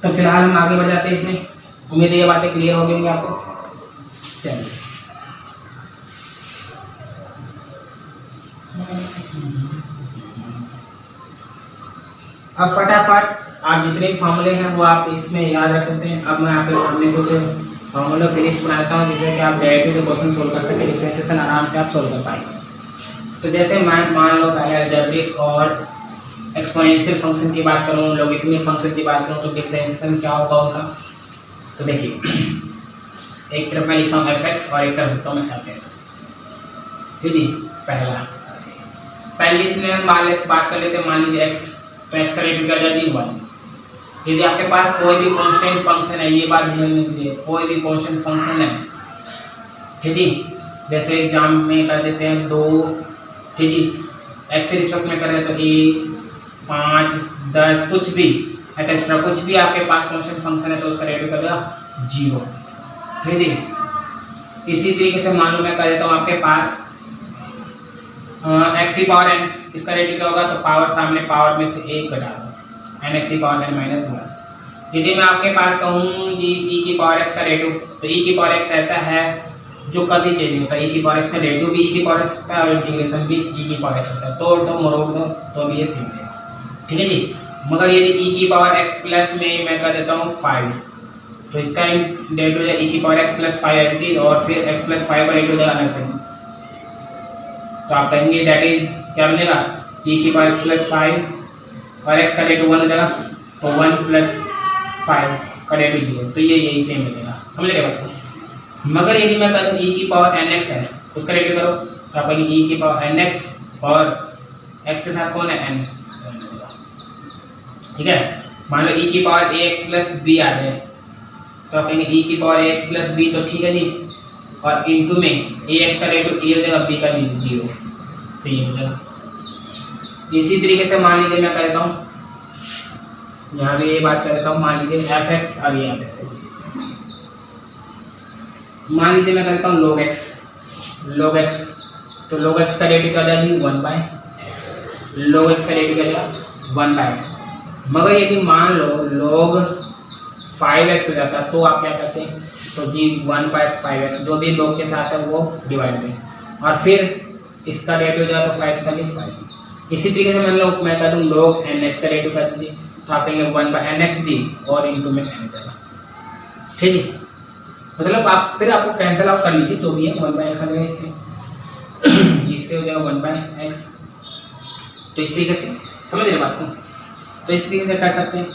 तो फिलहाल हम आगे बढ़ जाते हैं इसमें, उम्मीद है ये बातें क्लियर हो गई होंगी आपको। चलिए अब फटाफट आप जितने भी फार्मूले हैं वो आप इसमें याद रख सकते हैं। अब मैं आपके सामने कुछ फार्मूला की लिस्ट बनाता हूँ जिसमें कि आप डेरिवेटिव के क्वेश्चन सोल्व कर सकें, डिफरेंशिएशन आराम से आप सोल्व कर पाएंगे। तो जैसे मैं मान लो पहले अलजेब्रिक और एक्सपोनेंशियल फंक्शन की बात करूँ, लॉगरिथमिक फंक्शन की बात करूँ, तो डिफरेंशिएशन क्या होगा उनका। तो देखिए एक तरफ मैं लिखता हूँ fx और एक तरफ लिखता हूँ मैं fx, ठीक है। पहले इसमें हम बात कर लेते हैं, मान लीजिए x, तो x का रेट क्या हो जाएगी 1। यदि आपके पास कोई भी कांस्टेंट फंक्शन है, ये बात ध्यान रखिए, कोई भी कांस्टेंट फंक्शन है, ठीक है, जैसे एग्जाम में कर देते हैं 2, ठीक है, x से रिस्पेक्ट में कर रहे हैं तो 1, 5, 10 कुछ भी एक्स्ट्रा कुछ भी आपके पास कांस्टेंट फंक्शन है तो उसका रेट कर देगा 0, ठीक है। इसी तरीके से मान लो मैं कर देता हूँ आपके पास x की पावर n, इसका रेट क्या होगा, तो पावर सामने पावर में से 1 घटा दो, n x की पावर n माइनस 1। यदि मैं आपके पास कहूँ जी e की पावर x का रेटू, तो e की पावर x ऐसा है जो कभी चेंज नहीं होता, e की पावर x का रेटू भी e की पावर x का और इंटीग्रेशन भी e की पावर x होता है, तोड़ दो मरोड़ दो तो भी ये सेम है, ठीक है जी। मगर यदि e की पावर x प्लस में मैं कर देता हूँ 5, तो इसका रेट हो जाएगा e की पावर x प्लस 5 और फिर x प्लस 5 का रेट हो जाएगा अलग से, तो आप कहेंगे दैट इज क्या बनेगा e की पावर x प्लस 5 और x का रेट 1 हो जाएगा, तो 1 प्लस 5 का रेट 0, तो ये यही सेम मिलेगा, समझ रहे बात को। मगर यदि मैं कहता हूँ e की पावर nx है, उसका रेट करो, तो आप कहेंगे e की पावर nx और x के साथ कौन है n, ठीक है। मान लो e की पावर ax प्लस b आ रहे हैं, तो आप कहेंगे e की पावर ax प्लस b, तो ठीक है जी, और इनटू में ax का रेट a हो जाएगा, b का 0, तो ये हो जाएगा। इसी तरीके से मान लीजिए मैं कहता हूँ, यहाँ भी ये बात करता हूँ, मान लीजिए fx और ये fx, मान लीजिए मैं करता हूँ log x, तो log x का डेरिवेटिव क्या हो जाएगी 1/x। log x का डेरिवेटिव क्या जाएगा 1/x। मगर यदि मान लो log 5x हो जाता तो आप क्या करते हैं, तो जी 1/5x जो भी log के साथ है वो डिवाइड में, और फिर इसका डेरिवेटिव हो जाएगा तो 5 का 5। इसी तरीके से मान लो मैं कर दूँ log nx का डेरिवेटिव कर दीजिए, तो आप कहेंगे 1/nx डी और इंटू में n जाएगा। ठीक है, मतलब आप फिर आपको कैंसिल आउट कर लीजिए जो भी है 1/x आ जाएगा, इससे हो जाएगा 1/x। तो इस तरीके से समझ रहे बात को, तो इस तरीके से कर सकते हैं।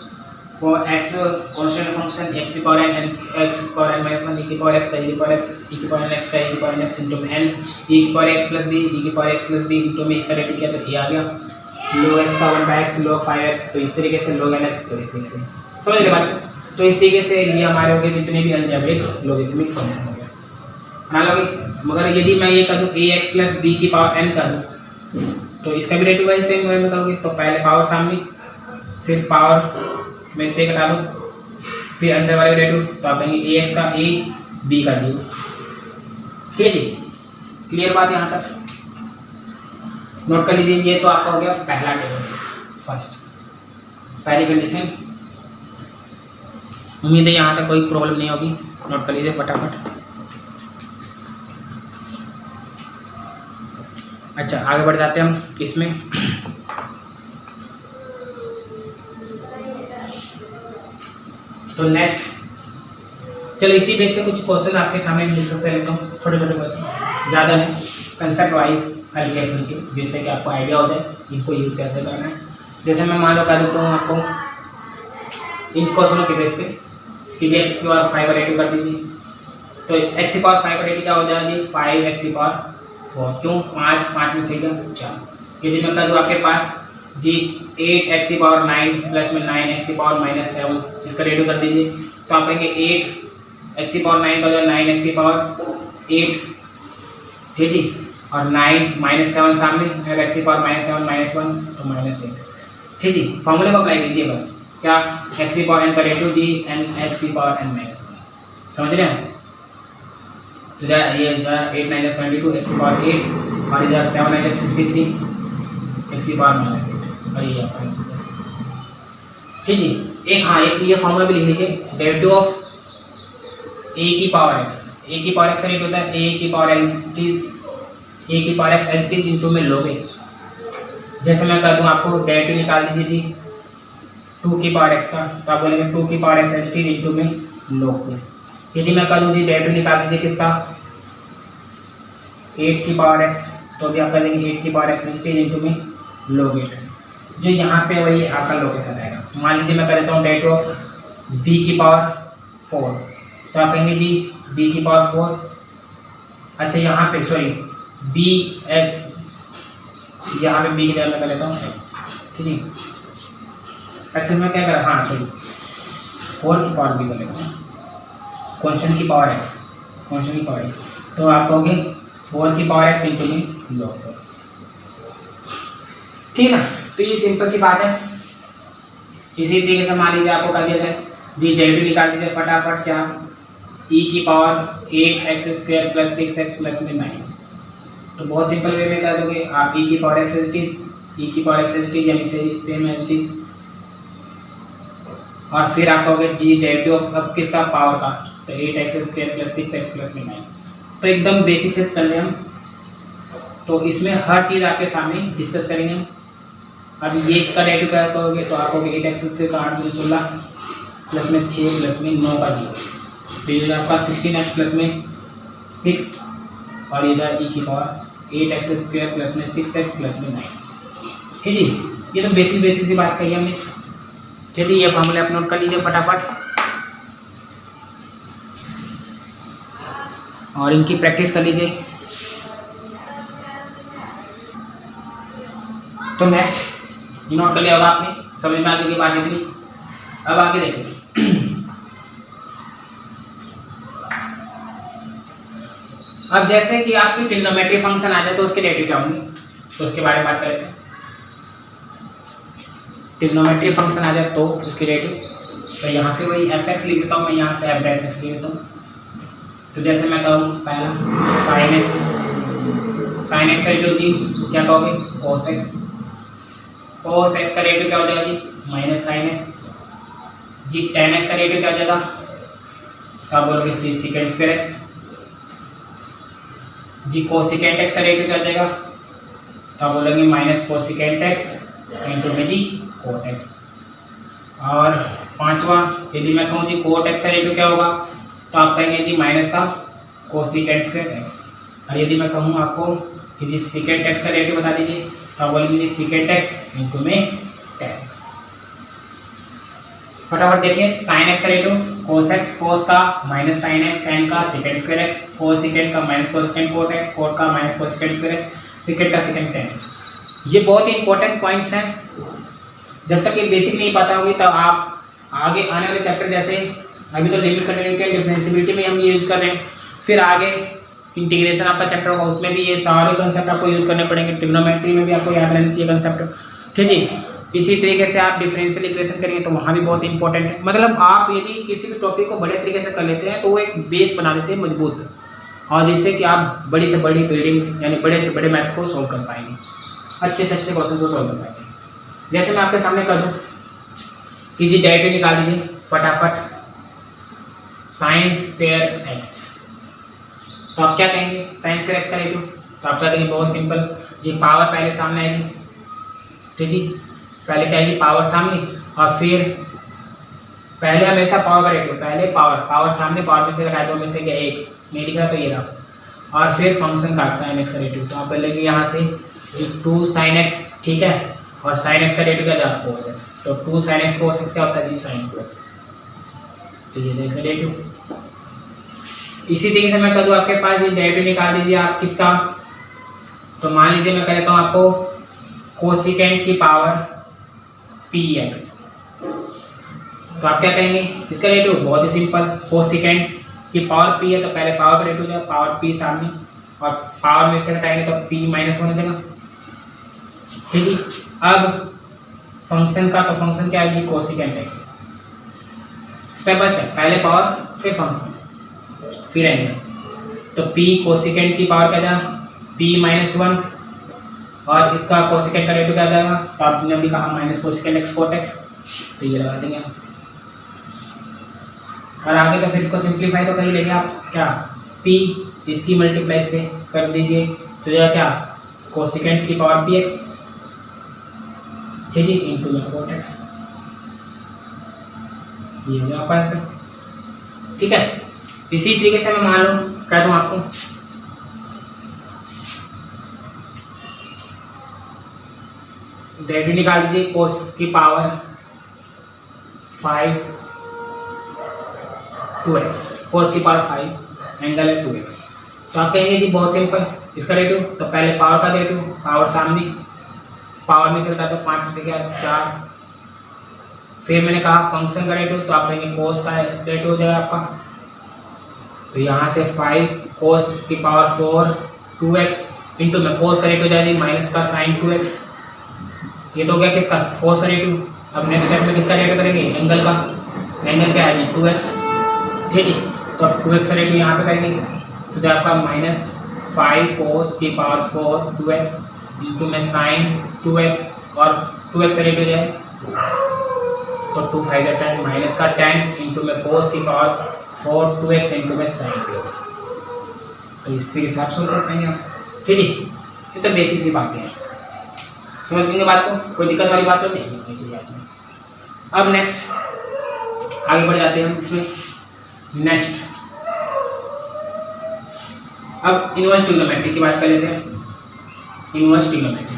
वो x कॉन्स्टेंट फंक्शन x की पावर n -1 e की पावर x e की पावर x e की पावर x e की पावर x इंटू में n e की power x plus b e की power x plus b into में इसका डेरिवेटिव क्या तो a आ गया log x का 1/x log 5x, तो इस तरीके से log nx, तो इस तरीके से समझ रहे बात। तो इस तरीके से ये हमारे हो गए जितने भी अलजेब्रिक लॉगरिथमिक फंक्शन हो गया, बना लोगे। मगर यदि मैं ये कर दूँ ax प्लस b की पावर n कर दूँ, तो इसका भी डेरिवेटिव वही सेम वे में करोगे, तो पहले पावर सामने, फिर पावर में से घटा दो, फिर अंदर वाले डेरिवेटिव, तो आप कहेंगे ax का a b का 0। ठीक है जी, क्लियर बात यहाँ तक, नोट कर लीजिए। ये तो आपका हो गया पहला टेबल, फर्स्ट पहली कंडीशन। उम्मीद है यहाँ तक कोई प्रॉब्लम नहीं होगी, नोट कर लीजिए फटाफट। अच्छा, आगे बढ़ जाते हैं हम इसमें। तो नेक्स्ट चलो इसी बेस पे कुछ क्वेश्चन आपके सामने डिस्कस कर लेता हूँ, छोटे छोटे क्वेश्चन, ज़्यादा नहीं, कंसेप्ट वाइज हल्के फुल्के, जिससे कि आपको आइडिया हो जाए इनको यूज़ कैसे करना है। जैसे मैं मान लो कर देता हूँ आपको इन क्वेश्चनों के बेस पे कि एक्स की पावर 5/80 कर दीजिए, तो एक्स की पावर 5/80 क्या हो जाएगी 5x की पावर 4, क्यों 5 में से 4। यदि मैं कर दूँ आपके पास जी 8x की पावर 9 प्लस में 9x की पावर -7, इसका डेरिवेटिव कर दीजिए, तो आप कहेंगे 8x की पावर 9 का जो 9x की पावर 8, ठीक है, और 9 -7 सामने, अगर x की पावर -7 -1 तो -8। ठीक है, फॉर्मूले को अप्लाई कीजिए बस, क्या x की पावर n का रेशियो जी n x की पावर n -1, समझ रहे हैं। तो ये 8 9 72 x की पावर 8 और इधर 7 9 63 x की पावर -8, और ये आपका आंसर। ठीक है, एक हाँ एक ये फॉर्मूला भी लिख लीजिए, डेरिवेटिव ऑफ a की पावर x, a की पावर x का रेट होता है a की power x H T into में लोगे। जैसे मैं कर दूँ आपको डेरिवेटिव निकाल दीजिए जी 2 की पावर x का, तो आप बोलेंगे 2 की power x H T into में लोग। यदि मैं कर दूँ जी डेरिवेटिव निकाल दीजिए किसका 8 की पावर x, तो अभी आप कर देंगे 8 की power x H T into में लोग 8, जो यहाँ पे वही आपका लोकेशन आएगा। मान लीजिए मैं कर देता हूँ डेरिवेटिव ऑफ b की पावर 4, तो आप कहेंगे जी b की पावर 4, अच्छा यहाँ पे सॉरी b यहाँ पे b की जगह मैं कर लेता हूँ x, ठीक है। अच्छा मैं क्या कर, हाँ सॉरी 4 की पावर b कर लेता हूँ, कॉन्स्टेंट की पावर x, कॉन्स्टेंट की पावर x, तो आप कहोगे 4 की पावर x इंटू में लॉग 4, ठीक है ना। तो ये सिंपल सी बात है। इसी तरीके से मान लीजिए आपको कर दिया जाए जी डेरिवेटिव निकाल दीजिए फटाफट, क्या e की power 8x² plus 6x plus में 9, तो बहुत सिंपल वे में कर दोगे आप e की पावर x e की पावर x यानी सेम एज इट इज, और फिर आप कहोगे जी डेरिवेटिव ऑफ अब किसका पावर का, तो 8x² प्लस 6x प्लस में 9। तो एकदम बेसिक से चल रहे हम, तो इसमें हर चीज़ आपके सामने डिस्कस करेंगे हम। अब ये इसका डेरिवेटिव क्या करोगे, तो आप कहोगे 8x² का 8 × 16 प्लस में 6 प्लस में 9 का 0, तो ये आपका 16x प्लस में 6, और इधर e की पावर 8x² प्लस में 6x प्लस में 9, ठीक है। ये तो बेसिक सी बात कही हमने, ठीक है। ये फॉर्मूले आप नोट कर लीजिए फटाफट, और इनकी प्रैक्टिस कर लीजिए। तो नेक्स्ट नोट कर लिया होगा आपने, समझ में आ गई बात इतनी। अब आगे देखिए अब जैसे कि आपकी ट्रिग्नोमेट्री फंक्शन आ जाए तो उसके डेरिवेटिव क्या होंगे, तो उसके बारे में बात करते हैं। ट्रिग्नोमेट्री फंक्शन आ जाए तो उसके डेरिवेटिव, तो यहाँ पे वही f(x) लिख देता हूँ मैं, यहाँ पे f'(x) लिख देता हूँ। तो जैसे मैं कहूँ पहला sin x साइन एक्स का रेडियो जी क्या कहोगे, कोस एक्स। कोस एक्स का रेडियो क्या हो जाएगा जी, माइनस साइन एक्स जी। टेन एक्स का रेडियो क्या हो जाएगा, तो आप बोलोगे सी सेकेंड स्क्वायर एक्स जी। कोसिकेंट एक्स का रेडियो क्या हो जाएगा, तो आप बोलेंगे माइनस कोसिकेंट एक्स इंटू में जी कोट एक्स। और पांचवा, यदि मैं कहूँ जी कोट एक्स का रेडियो क्या होगा, तो आप कहेंगे जी माइनस का कोसिकेंट स्क्वायर एक्स। और यदि मैं कहूँ आपको कि जी सीकेंट एक्स का रेडियो बता दीजिए, तो आप बोलेंगे जी सीकेंट एक्स इंटू में टेन एक्स। फटाफट देखिए, साइन एक्स का रेडियो कोस एक्स, कोस का माइनस साइन एक्स, टेन का सेकेंड स्क्वायर एक्स, कोसिकेंट का minus cosecant cot x, cot का minus cosecant square x, second का सेकेंड टेन एक्स। ये बहुत ही इंपॉर्टेंट पॉइंट्स हैं। जब तक ये बेसिक नहीं पता होगी तब आप आगे आने वाले चैप्टर जैसे अभी तो लिमिट कंटिन्यूटी एंड डिफरेंशिएबिलिटी में हम ये यूज़ कर रहे हैं, फिर आगे इंटीग्रेशन आपका चैप्टर होगा, उसमें भी ये सारे कंसेप्ट आपको यूज़ करने पड़ेंगे। ट्रिग्नोमेट्री में भी आपको याद रहना चाहिए कंसेप्ट, ठीक है। इसी तरीके से आप डिफरेंशियल इक्वेशन करेंगे तो वहाँ भी बहुत इंपॉर्टेंट है। मतलब आप यदि किसी भी टॉपिक को बड़े तरीके से कर लेते हैं तो वो एक बेस बना देते हैं मजबूत, और जिससे कि आप बड़ी से बड़ी रीडिंग यानी बड़े से बड़े मैथ को सॉल्व कर पाएंगे, अच्छे से अच्छे क्वेश्चन को सॉल्व कर पाएंगे। जैसे मैं आपके सामने कर दूँ कि जी डायरेक्टली निकाल दीजिए फटाफट साइन स्क्वायर एक्स, तो आप क्या कहेंगे साइन स्क्वायर एक्स का रेडियो, तो आप कहेंगे बहुत सिंपल जी, पावर पहले सामने आएगी, ठीक है। पहले क्या आएगी, पावर सामने, और फिर पहले हमेशा पावर का रेडियो, पहले पावर सामने, पावर में से घटाए 2 में से क्या एक नहीं दिख रहा तो ये रहा, और फिर फंक्शन का साइन एक्स का रेडियो, तो आप बोलेंगे यहाँ से जी 2 साइन एक्स, ठीक है, और साइन एक्स का रेडियो क्या जाता है कोस एक्स, तो 2 साइन एक्स कोस एक्स क्या होता है जी साइन 2x, तो ये इसका रेडियो। इसी तरीके से मैं कह दूँ आपके पास जी डेरिवेटिव निकाल दीजिए आप किसका, तो मान लीजिए मैं कहता हूँ आपको कोसिकेंट की पावर px, तो आप क्या कहेंगे इसका रेडियो, बहुत ही सिंपल, कोसिकेंट की पावर p है तो पहले पावर का रेडियो जाए, पावर p सामने, और पावर में से घटाएंगे तो p -1 हो जाएगा, ठीक है। अब फंक्शन का, तो फंक्शन क्या आएगी cosecant x, step by step, पहले पावर फिर फंक्शन फिर आएंगे, तो p कोसिकेंट की पावर क्या जाएगा p -1, और इसका कोसिकेंट का रेडियो क्या जाएगा, तो आपने अभी कहा minus cosecant x cot x, तो ये लगा देंगे आप, और आगे तो फिर इसको सिंप्लीफाई तो कर ही लेंगे आप, क्या p इसकी मल्टीप्लाई से कर दीजिए तो जाएगा क्या कोसिकेंट की पावर px, ठीक है, इंटू में कोट एक्स, ये हो गया आपका आंसर, ठीक है। इसी तरीके से मैं मान लो कह दूँ आपको डेरिवेटिव निकाल दीजिए कोस की पावर 5 2x, कोस की पावर 5 एंगल है 2x, तो आप कहेंगे जी बहुत सिंपल, इसका रेडियो, तो पहले पावर का रेडियो, पावर सामने, पावर में से घटा दो 5 में से क्या 4, फिर मैंने कहा फंक्शन का रेडियो, तो आप कहेंगे कोस का रेडियो हो जाएगा आपका, तो यहाँ से 5 कोस की पावर 4 2x इंटू में कोस का रेडियो हो जाएगी माइनस का साइन 2x, ये तो हो गया किसका कोस का रेडियो। अब नेक्स्ट स्टेप में किसका रेडियो करेंगे, एंगल का, एंगल क्या है 2x, ठीक है, तो अब 2x का रेडियो यहाँ पे करेंगे, तो जो आपका -5 कोस की पावर 4 2x इंटू में साइन 2x, और 2x का रेडियो जो है तो 2 5 10 माइनस का 10 इंटू में कोस की पावर 4 2x इंटू में साइन 2x, तो इस तरीके से आप सोल्व कर पाएंगे आप, ठीक है। ये तो बेसिक सी बातें हैं, समझ लेंगे बात को, कोई दिक्कत वाली बात तो नहीं होनी चाहिए इसमें। अब नेक्स्ट आगे बढ़ जाते हैं हम इसमें, नेक्स्ट अब इनवर्स ट्रिग्नोमेट्री की बात कर लेते हैं। इनवर्स ट्रिग्नोमेट्री,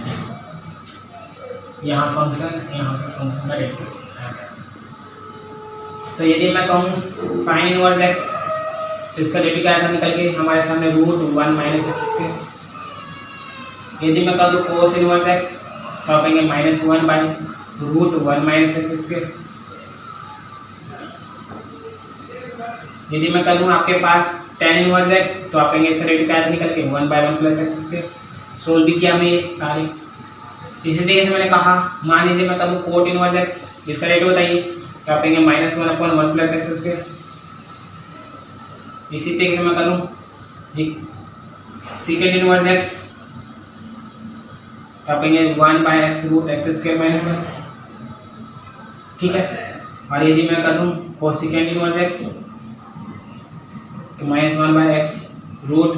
यहाँ फंक्शन, यहाँ पे फंक्शन का रेडियो, तो यदि मैं कहूँ साइन इनवर्स एक्स, तो इसका रेडियो क्या आएगा निकल के हमारे सामने √1 - x²। यदि मैं कह दूँ कोस इनवर्स एक्स, तो आप कहेंगे -1/√1 - x²। यदि मैं कह दूँ आपके पास tan इनवर्स एक्स, तो आप कहेंगे इसका रेडियो क्या आएगा निकल के 1/1 + x²। सोल्व भी किया मैं ये सारे। इसी तरीके से मैंने कहा, मान लीजिए मैं कह दूँ कोट इनवर्स एक्स, इसका रेडियो बताइए, तो आप कहेंगे -1/1 + x²। इसी तरीके से मैं करूँ जी सेकेंड इनवर्स एक्स कहेंगे 1/x root x square minus 1, ठीक है। और यदि मैं कर दूँ कोसेकेंड इनवर्स एक्स तो -1/x root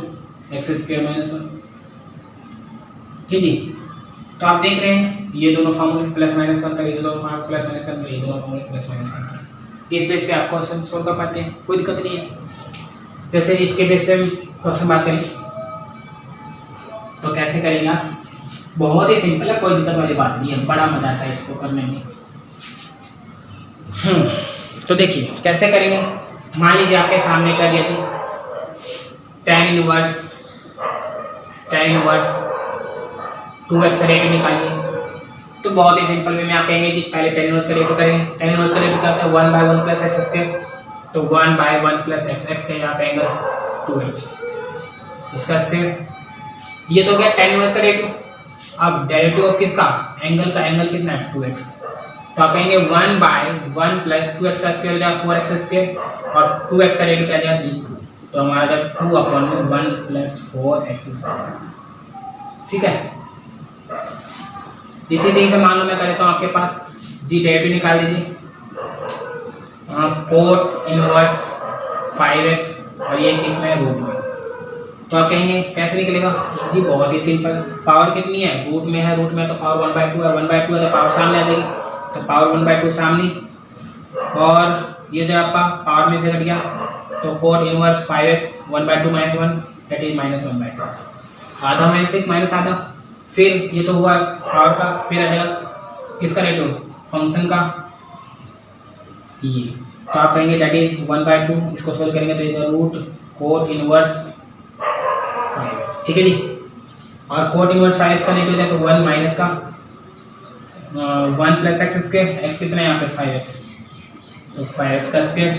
x square minus 1, ठीक है। तो आप देख रहे हैं ये दोनों फॉर्मूले प्लस माइनस का अंतर, ये दोनों फॉर्मूले प्लस माइनस का अंतर, ये दोनों फॉर्मूले प्लस माइनस का अंतर। इस बेस पे आप क्वेश्चन सोल्व कर पाते हैं, कोई दिक्कत नहीं है। जैसे इसके बेस पे क्वेश्चन बात करें तो कैसे करेंगे आप, बहुत ही सिंपल है, कोई दिक्कत वाली बात नहीं है, बड़ा मजा आता है इसको करने में। तो देखिए कैसे करेंगे। मान लीजिए आपके सामने कर दिया थी tan इनवर्स 2x रेट निकालिए। तो बहुत ही सिंपल वे में आप कहेंगे कि पहले tan इनवर्स का रेट करेंगे। tan इनवर्स का रेट क्या होता है 1/1 प्लस एक्स स्क्वायर, तो 1/1 प्लस एक्स के यहाँ पे एंगल 2x इसका स्क्वायर, ये तो क्या tan इनवर्स का रेट। अब डेरिवेटिव ऑफ किसका, एंगल का, एंगल कितना है 2x, तो आप कहेंगे 1/1 प्लस 2x का स्क्वायर हो जाएगा 4x स्क्वायर, और 2x का रेट क्या जाएगा 2, तो हमारा जब 2/1 प्लस 4x स्क्वायर, ठीक है। इसी तरीके से मान लो मैं कर देता हूँ आपके पास जी डेरिवेटिव निकाल दीजिए, कोट इनवर्स 5x और ये किस में रूट में, तो आप कहेंगे कैसे निकलेगा जी, बहुत ही सिंपल, पावर कितनी है रूट में है, रूट में तो पावर 1/2 और 1/2 है तो पावर सामने आ जाएगी, तो पावर 1/2 सामने, और ये जो आपका पावर में से कट गया तो cot inverse 5x 1/2 - 1 that is -1/2, आधा माइनस 1 माइनस आधा, फिर ये तो हुआ पावर का, फिर आ जाएगा किसका रेट हो फंक्शन का ये, तो आप कहेंगे दैट इज 1/2, इसको सोल्व करेंगे तो ये रूट कोट इनवर्स 5x, ठीक है जी। और कोट इनवर्स 5x का रेट हो जाए तो 1 माइनस का 1 प्लस एक्स स्क्वायर, एक्स कितना है यहाँ पे 5x, तो 5x का स्क्वायर,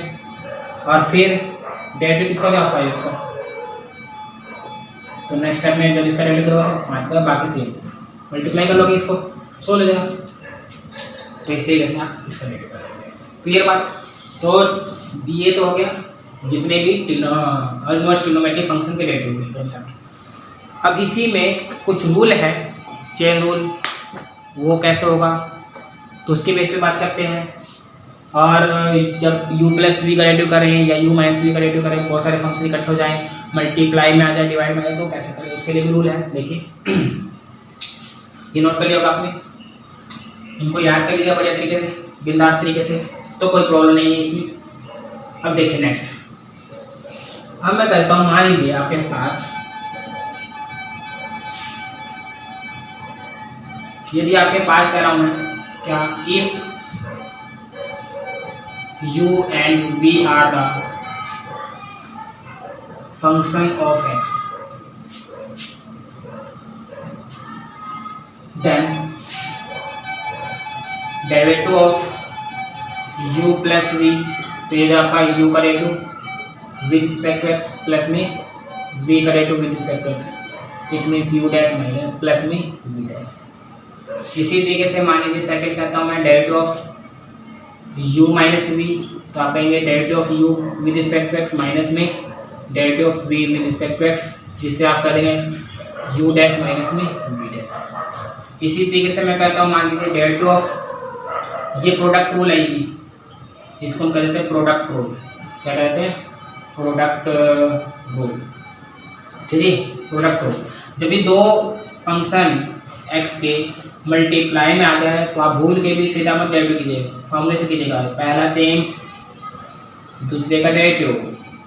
और फिर डेरिवेटिव किसका हो गया 5x का, तो नेक्स्ट टाइम में जब इसका डेरिवेटिव करोगे 5 का, बाकी सेम मल्टीप्लाई कर लोगे इसको, सो ले जाएगा। तो इस तरीके से आप इसका डेरिवेटिव कर सकते हैं, क्लियर बात। तो ये तो हो गया जितने भी इनवर्स ट्रिग्नोमेट्रिक फंक्शन के डेरिवेटिव हुए। अब इसी में कुछ रूल है, चेन रूल, वो कैसे होगा तो उसके बेस पे बात करते हैं। और जब u प्लस वी का डेरिवेटिव करें या u माइनस वी का डेरिवेटिव करें, बहुत सारे फंक्शन इकट्ठे हो जाएं, मल्टीप्लाई में आ जाए, डिवाइड में आ जाए, तो कैसे करें उसके लिए भी रूल है। देखिए ये नोट कर लिया होगा आपने, इनको याद कर लीजिए बढ़िया तरीके से, बिंदास तरीके से, तो कोई प्रॉब्लम नहीं है इसमें। अब देखिए नेक्स्ट, अब मैं कहता हूँ मान लीजिए आपके पास, यदि आपके पास कह रहा हूँ मैं क्या, if u and v are the function of x, then derivative of u plus v, तो ये आपका u का derivative with respect to x plus में v का derivative with respect to x, it means u dash minus plus में v dash. इसी तरीके से मान लीजिए सेकंड कहता हूँ मैं derivative of u minus V, तो आप कहेंगे derivative of u with respect to x minus में derivative of v with respect to x, जिससे आप करेंगे u डैश माइनस में v डैश। इसी तरीके से मैं कहता हूँ मान लीजिए डेरिवेटिव ऑफ, ये प्रोडक्ट रूल है जी, इसको हम कहते हैं प्रोडक्ट रूल, क्या कहते हैं प्रोडक्ट रूल, ठीक है प्रोडक्ट रूल। जब भी दो फंक्शन x के मल्टीप्लाई में आ जाए तो आप भूल के भी सीधा मत डेरिवेटिव कीजिए, फॉर्मूले से कीजिएगा, पहला सेम दूसरे का डेरिवेटिव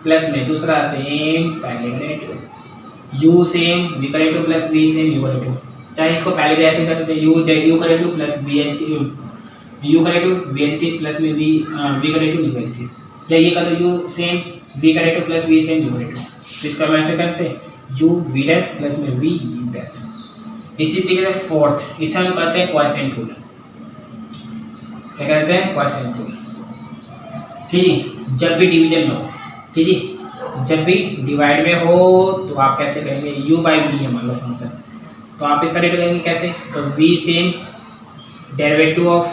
प्लस में दूसरा सेम पहले का डेरिवेटिव, u सेम v का derivative plus v same u का डेरिवेटिव, चाहे इसको पहले भी ऐसे कर सकते हैं u का डेरिवेटिव प्लस u का डेरिवेटिव vht प्लस में v का डेरिवेटिव vht, या ये कर दो u सेम v का derivative plus v same u का डेरिवेटिव, तो इसको हम ऐसे करते हैं u v डैश प्लस में v u डैश। इसी तरीके से फोर्थ, इसे हम कहते हैं क्वॉशेंट रूल, क्या कहते हैं क्वॉशेंट रूल, ठीक है। जब भी डिवीजन में हो, ठीक है, जब भी डिवाइड में हो तो आप कैसे कहेंगे u बाई वी है मान लो फंक्शन, तो आप इसका डेरिवेटिव कहेंगे कैसे, तो v same derivative of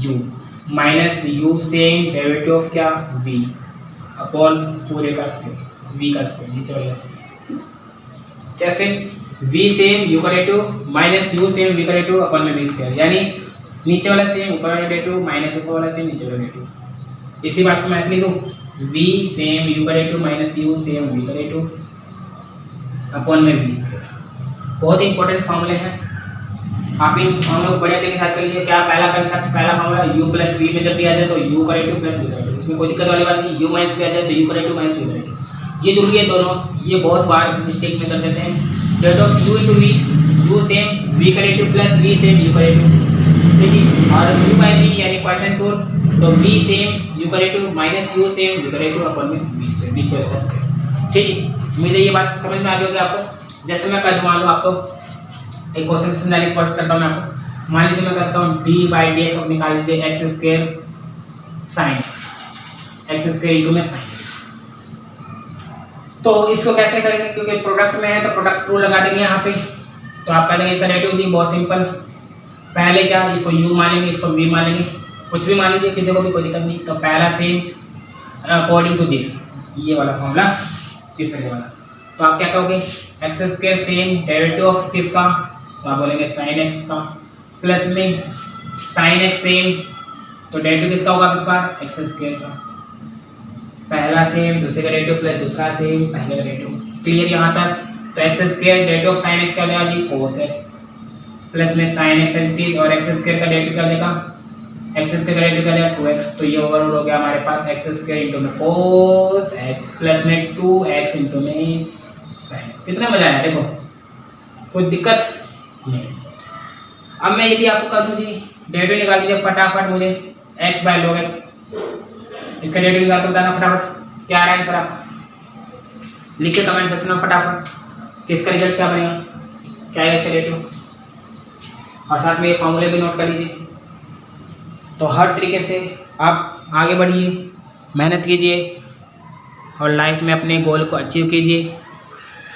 u minus u same derivative of क्या v अपॉन पूरे का स्क्वायर, वी का स्क्वायर, नीचे वाला स्क्वायर। कैसे? वी सेम यू का derivative minus you same we का डेरिवेटिव अपन में वी स्क्वायर, यानी नीचे वाला सेम ऊपर वाला डेरिवेटिव माइनस ऊपर वाला सेम नीचे वाला डेरिवेटिव। इसी बात को मैं ऐसे लिखूं, वी सेम यू का derivative minus you same we का डेरिवेटिव अपन में वी स्क्वायर। बहुत ही इंपॉर्टेंट फॉर्मूले हैं, आप इन हम लोग बढ़िया तरीके से याद कर लीजिए। क्या पहला कंसेप्ट, पहला फॉर्मूला यू प्लस वी में जब भी आ जाए तो यू का डेरिवेटिव प्लस वी का डेरिवेटिव, इसमें कोई दिक्कत वाली बात नहीं। यू माइनस वी आ जाए तो यू का डेरिवेटिव माइनस वी का डेरिवेटिव, ये जरूरी है दोनों। ये बहुत बार मिस्टेक में कर देते हैं। डेट of U into V, U same we का derivative plus V same you का डेरिवेटिव, ठीक है। और यू बाई वी यानी क्वेश्चन रूल, तो वी सेम यू का derivative minus you same we का डेरिवेटिव अपन में वी स्क्वायर, नीचे वाला स्क्वायर, ठीक है। उम्मीद है ये बात समझ में आ गई होगी आपको। जैसे मैं कर दूँ, मान लो आपको एक क्वेश्चन समझाने की कोशिश करता हूँ मैं आपको। मान लीजिए मैं करता हूँ डी बाई डी एक्स, निकाल लीजिए x square sine x, x square into में साइन एक्स। तो इसको कैसे करेंगे, क्योंकि प्रोडक्ट में है तो प्रोडक्ट रूल लगा देंगे यहाँ पे। तो आप कह देंगे इसका डेरिवेटिव जी बहुत सिंपल, पहले क्या इसको u मानेंगे, इसको v मानेंगे, कुछ भी मान लीजिए, किसी को भी कोई दिक्कत नहीं। तो पहला सेम अकॉर्डिंग टू दिस, ये वाला फॉर्मूला तीसरे वाला। तो आप क्या कहोगे, x square same derivative of किसका, तो आप बोलेंगे साइन एक्स का, प्लस में साइन एक्स सेम, तो डेरिवेटिव किसका होगा इस बार, एक्स स्क्वायर का। पहला सेम दूसरे का डेरिवेटिव प्लस दूसरा सेम पहले का डेरिवेटिव। क्लियर यहाँ तक? तो x square derivative of sine x क्या हो जाएगा जी, कोस एक्स, प्लस में sine x as it is, और एक्स स्क्वायर का डेरिवेटिव क्या देगा, एक्स स्क्वायर का डेरिवेटिव क्या देगा 2x। तो ये ओवरऑल हो गया हमारे पास एक्स स्क्वायर इंटू में कोस एक्स प्लस में 2x इंटू में साइन एक्स। कितना मजा आया, देखो कोई दिक्कत नहीं। अब मैं यदि आपको कह दूँ जी डेरिवेटिव निकाल दीजिए फटाफट मुझे, x बाय log x, इसका डेरिवेटिव निकाल के बताना फटाफट क्या आ रहा है आंसर, आप लिखिए कमेंट सेक्शन में फटाफट कि इसका रिजल्ट क्या बनेगा, क्या है इसका डेरिवेटिव, और साथ में ये फॉर्मूले भी नोट कर लीजिए। तो हर तरीके से आप आगे बढ़िए, मेहनत कीजिए और लाइफ में अपने गोल को अचीव कीजिए।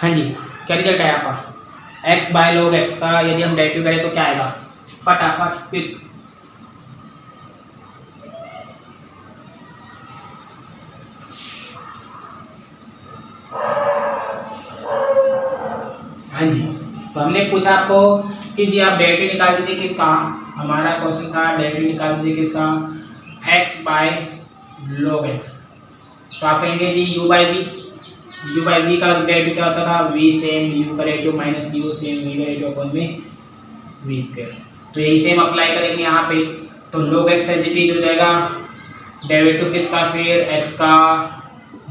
हाँ जी, क्या रिजल्ट आया आपका, x बाय log x का यदि हम डेरिवेटिव करें तो क्या आएगा, फटाफट पिक। हाँ जी, तो हमने पूछा आपको कि जी आप डेरिवेटिव निकाल दीजिए किसका, हमारा क्वेश्चन था डेरिवेटिव निकाल दीजिए किसका, x बाय log x। तो आप कहेंगे जी u by v, u by v का डेरिवेटिव क्या होता था, v सेम u का derivative minus u same v का डेरिवेटिव अपन में v स्क्वायर। तो यही सेम अप्लाई करेंगे यहाँ पे। तो log x as it is हो जाएगा डेरिवेटिव किसका, फिर x का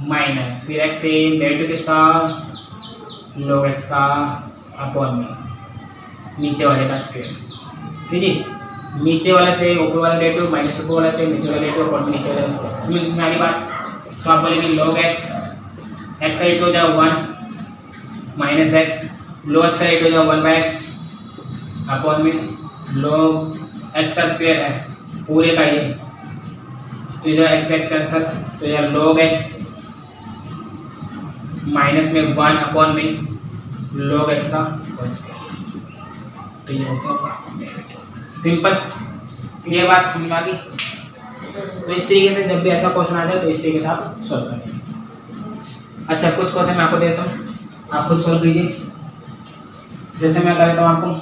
माइनस फिर x सेम डेरिवेटिव किसका, log x का अपॉन में नीचे वाले का स्क्वायर, ठीक है। नीचे वाला से ऊपर वाला डेरिवेटिव माइनस ऊपर वाला से नीचे वाला डेरिवेटिव अपॉन में नीचे वाला स्क्वायर, समझ में आ रही बात। तो आप बोलेंगे log x, x का रेट हो जाएगा 1 माइनस x, log x का रेट हो जाएगा 1 बाई x अपॉन में log x का स्क्वायर है पूरे का ये, तो जो x x कैंसल, तो यह log x माइनस में 1 अपॉन में log x का होल स्क्वायर। तो ये होगा सिंपल, क्लियर बात समझ आ गई। तो इस तरीके से जब भी ऐसा क्वेश्चन आ जाए तो इस तरीके से आप सॉल्व करें। अच्छा, कुछ क्वेश्चन मैं आपको देता हूँ, आप खुद सॉल्व कीजिए। जैसे मैं कर देता हूँ आपको,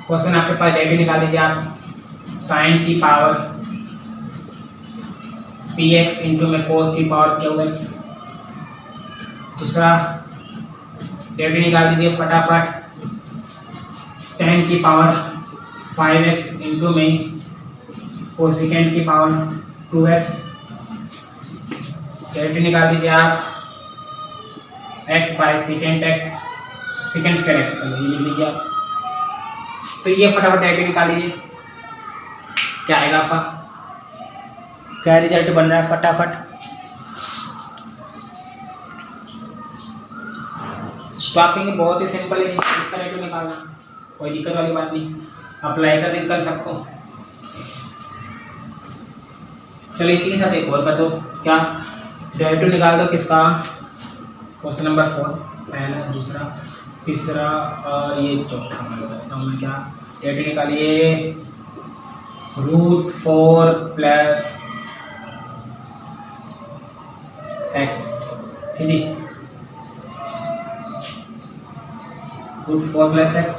क्वेश्चन आपके पास डेरिवेटिव निकाल दीजिए आप, साइन की पावर px इंटू में कोस की पावर qx। दूसरा डेरिवेटिव निकाल दीजिए फटाफट, tan की पावर 5x इंटू में कोसेकेंट की पावर 2x। डेरिवेटिव निकाल दीजिए आप x by second x, second square x, ये लिख लीजिए आप। तो ये फटाफट डेरिवेटिव निकाल लीजिए, क्या आएगा आपका, क्या रिजल्ट बन रहा है फटाफट। तो आप कहेंगे बहुत ही सिंपल है, इसका डेरिवेटिव निकालना कोई दिक्कत वाली बात नहीं, अप्लाई कर दें कल सबको। चलो इसी के साथ एक और कर दो, क्या डेरिवेटिव निकाल दो किसका, क्वेश्चन नंबर 4, पहला दूसरा तीसरा और ये चौथा मैं बताता हूँ मैं, क्या डेरिवेटिव निकालिए √4 प्लस एक्स, ठीक है, रूट 4 प्लस एक्स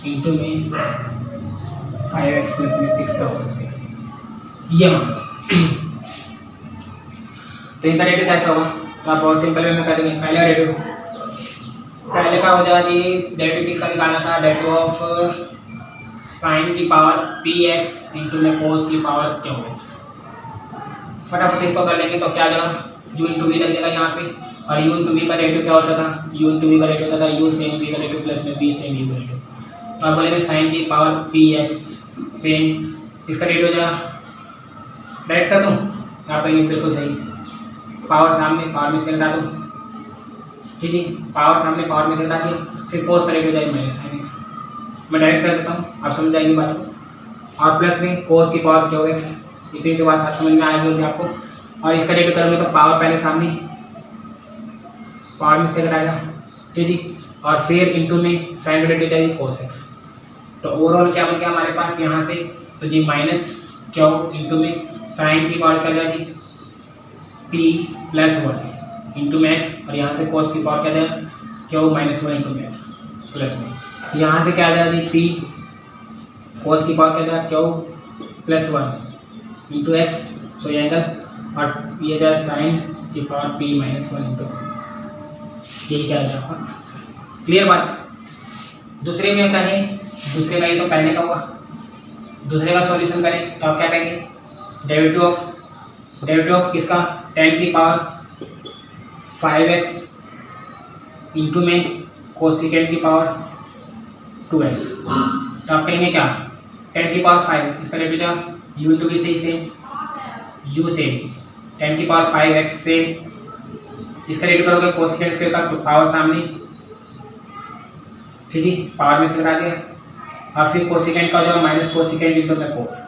इंटू में 5x प्लस में 6 का होल स्क्वायर, ये मान लो। तो इनका डेरिवेटिव कैसा होगा, तो आप बहुत सिंपल वे में कर देंगे। पहले का हो जाएगा जी, डेरिवेटिव किसका निकालना था, डेरिवेटिव ऑफ साइन की पावर पी एक्स इंटू में कोस की पावर क्यू एक्स। फटाफट इसको कर लेंगे तो क्या आ जाएगा, यू इंटू वी लग जाएगा यहाँ पे, और यू इंटू वी का डेरिवेटिव क्या होता था, यू इंटू वी का डेरिवेटिव होता था यू सेम वी का डेरिवेटिव प्लस में बी सेम यू का डेरिवेटिव। तो आप बोलेंगे साइन की पावर पी एक्स सेम इसका डेरिवेटिव हो जाएगा, डायरेक्ट कर दूँ, आप कहेंगे बिल्कुल सही, पावर सामने पावर में से घटा दूँ, ठीक है, पावर सामने पावर में से घटा दिया, फिर कोस का डेरिवेटिव हो जाएगा माइनस साइन एक्स। मैं डायरेक्ट कर देता हूँ, आप समझ जाएंगे बात को, और प्लस में कोस की पावर क्यू एक्स, इतनी तो बात आप समझ में आएगी होगी आपको। और इसका डेरिवेटिव करोगे तो पावर पहले सामने पावर में से घटाएगा, ठीक है, और फिर इंटू में साइन का डेरिवेटिव जाएगी कोस एक्स। तो ओवरऑल क्या बन गया हमारे पास यहाँ से, तो जी माइनस क्यू इंटू में साइन की पावर क्या जाएगी पी प्लस 1 इंटू में एक्स, और यहाँ से कोस की पावर क्या जाएगा क्यू माइनस 1 इंटू में एक्स प्लस में, यहाँ से क्या आ जाएगा पी कोस की पावर क्या जाएगा क्यू प्लस 1 इंटू एक्स, सो ये एंगल, और ये जाए साइन की पावर पी माइनस 1 इंटू, यही क्या जाएगा आपका। क्लियर बात। दूसरे में कहें, दूसरे का ये तो पहले का हुआ, दूसरे का सॉल्यूशन करें तो आप क्या कहेंगे, डेरिवेटिव ऑफ किसका, टेन की पावर 5x इंटू में कोसिकेंट की पावर 2x। तो आप कहेंगे क्या, 10 की पावर 5 इसका डेरिवेटिव यू इंटू वी से सेम, यू सेम 10 की पावर 5x सेम, इसका डेरिवेटिव करोगे कोसिकेंट स्क्वायर का, तो पावर सामने, ठीक है, पावर में से घटा दिया, और फिर कोसिकेंट का हो जाएगा माइनस कोसिकेंट इंटू में कोट,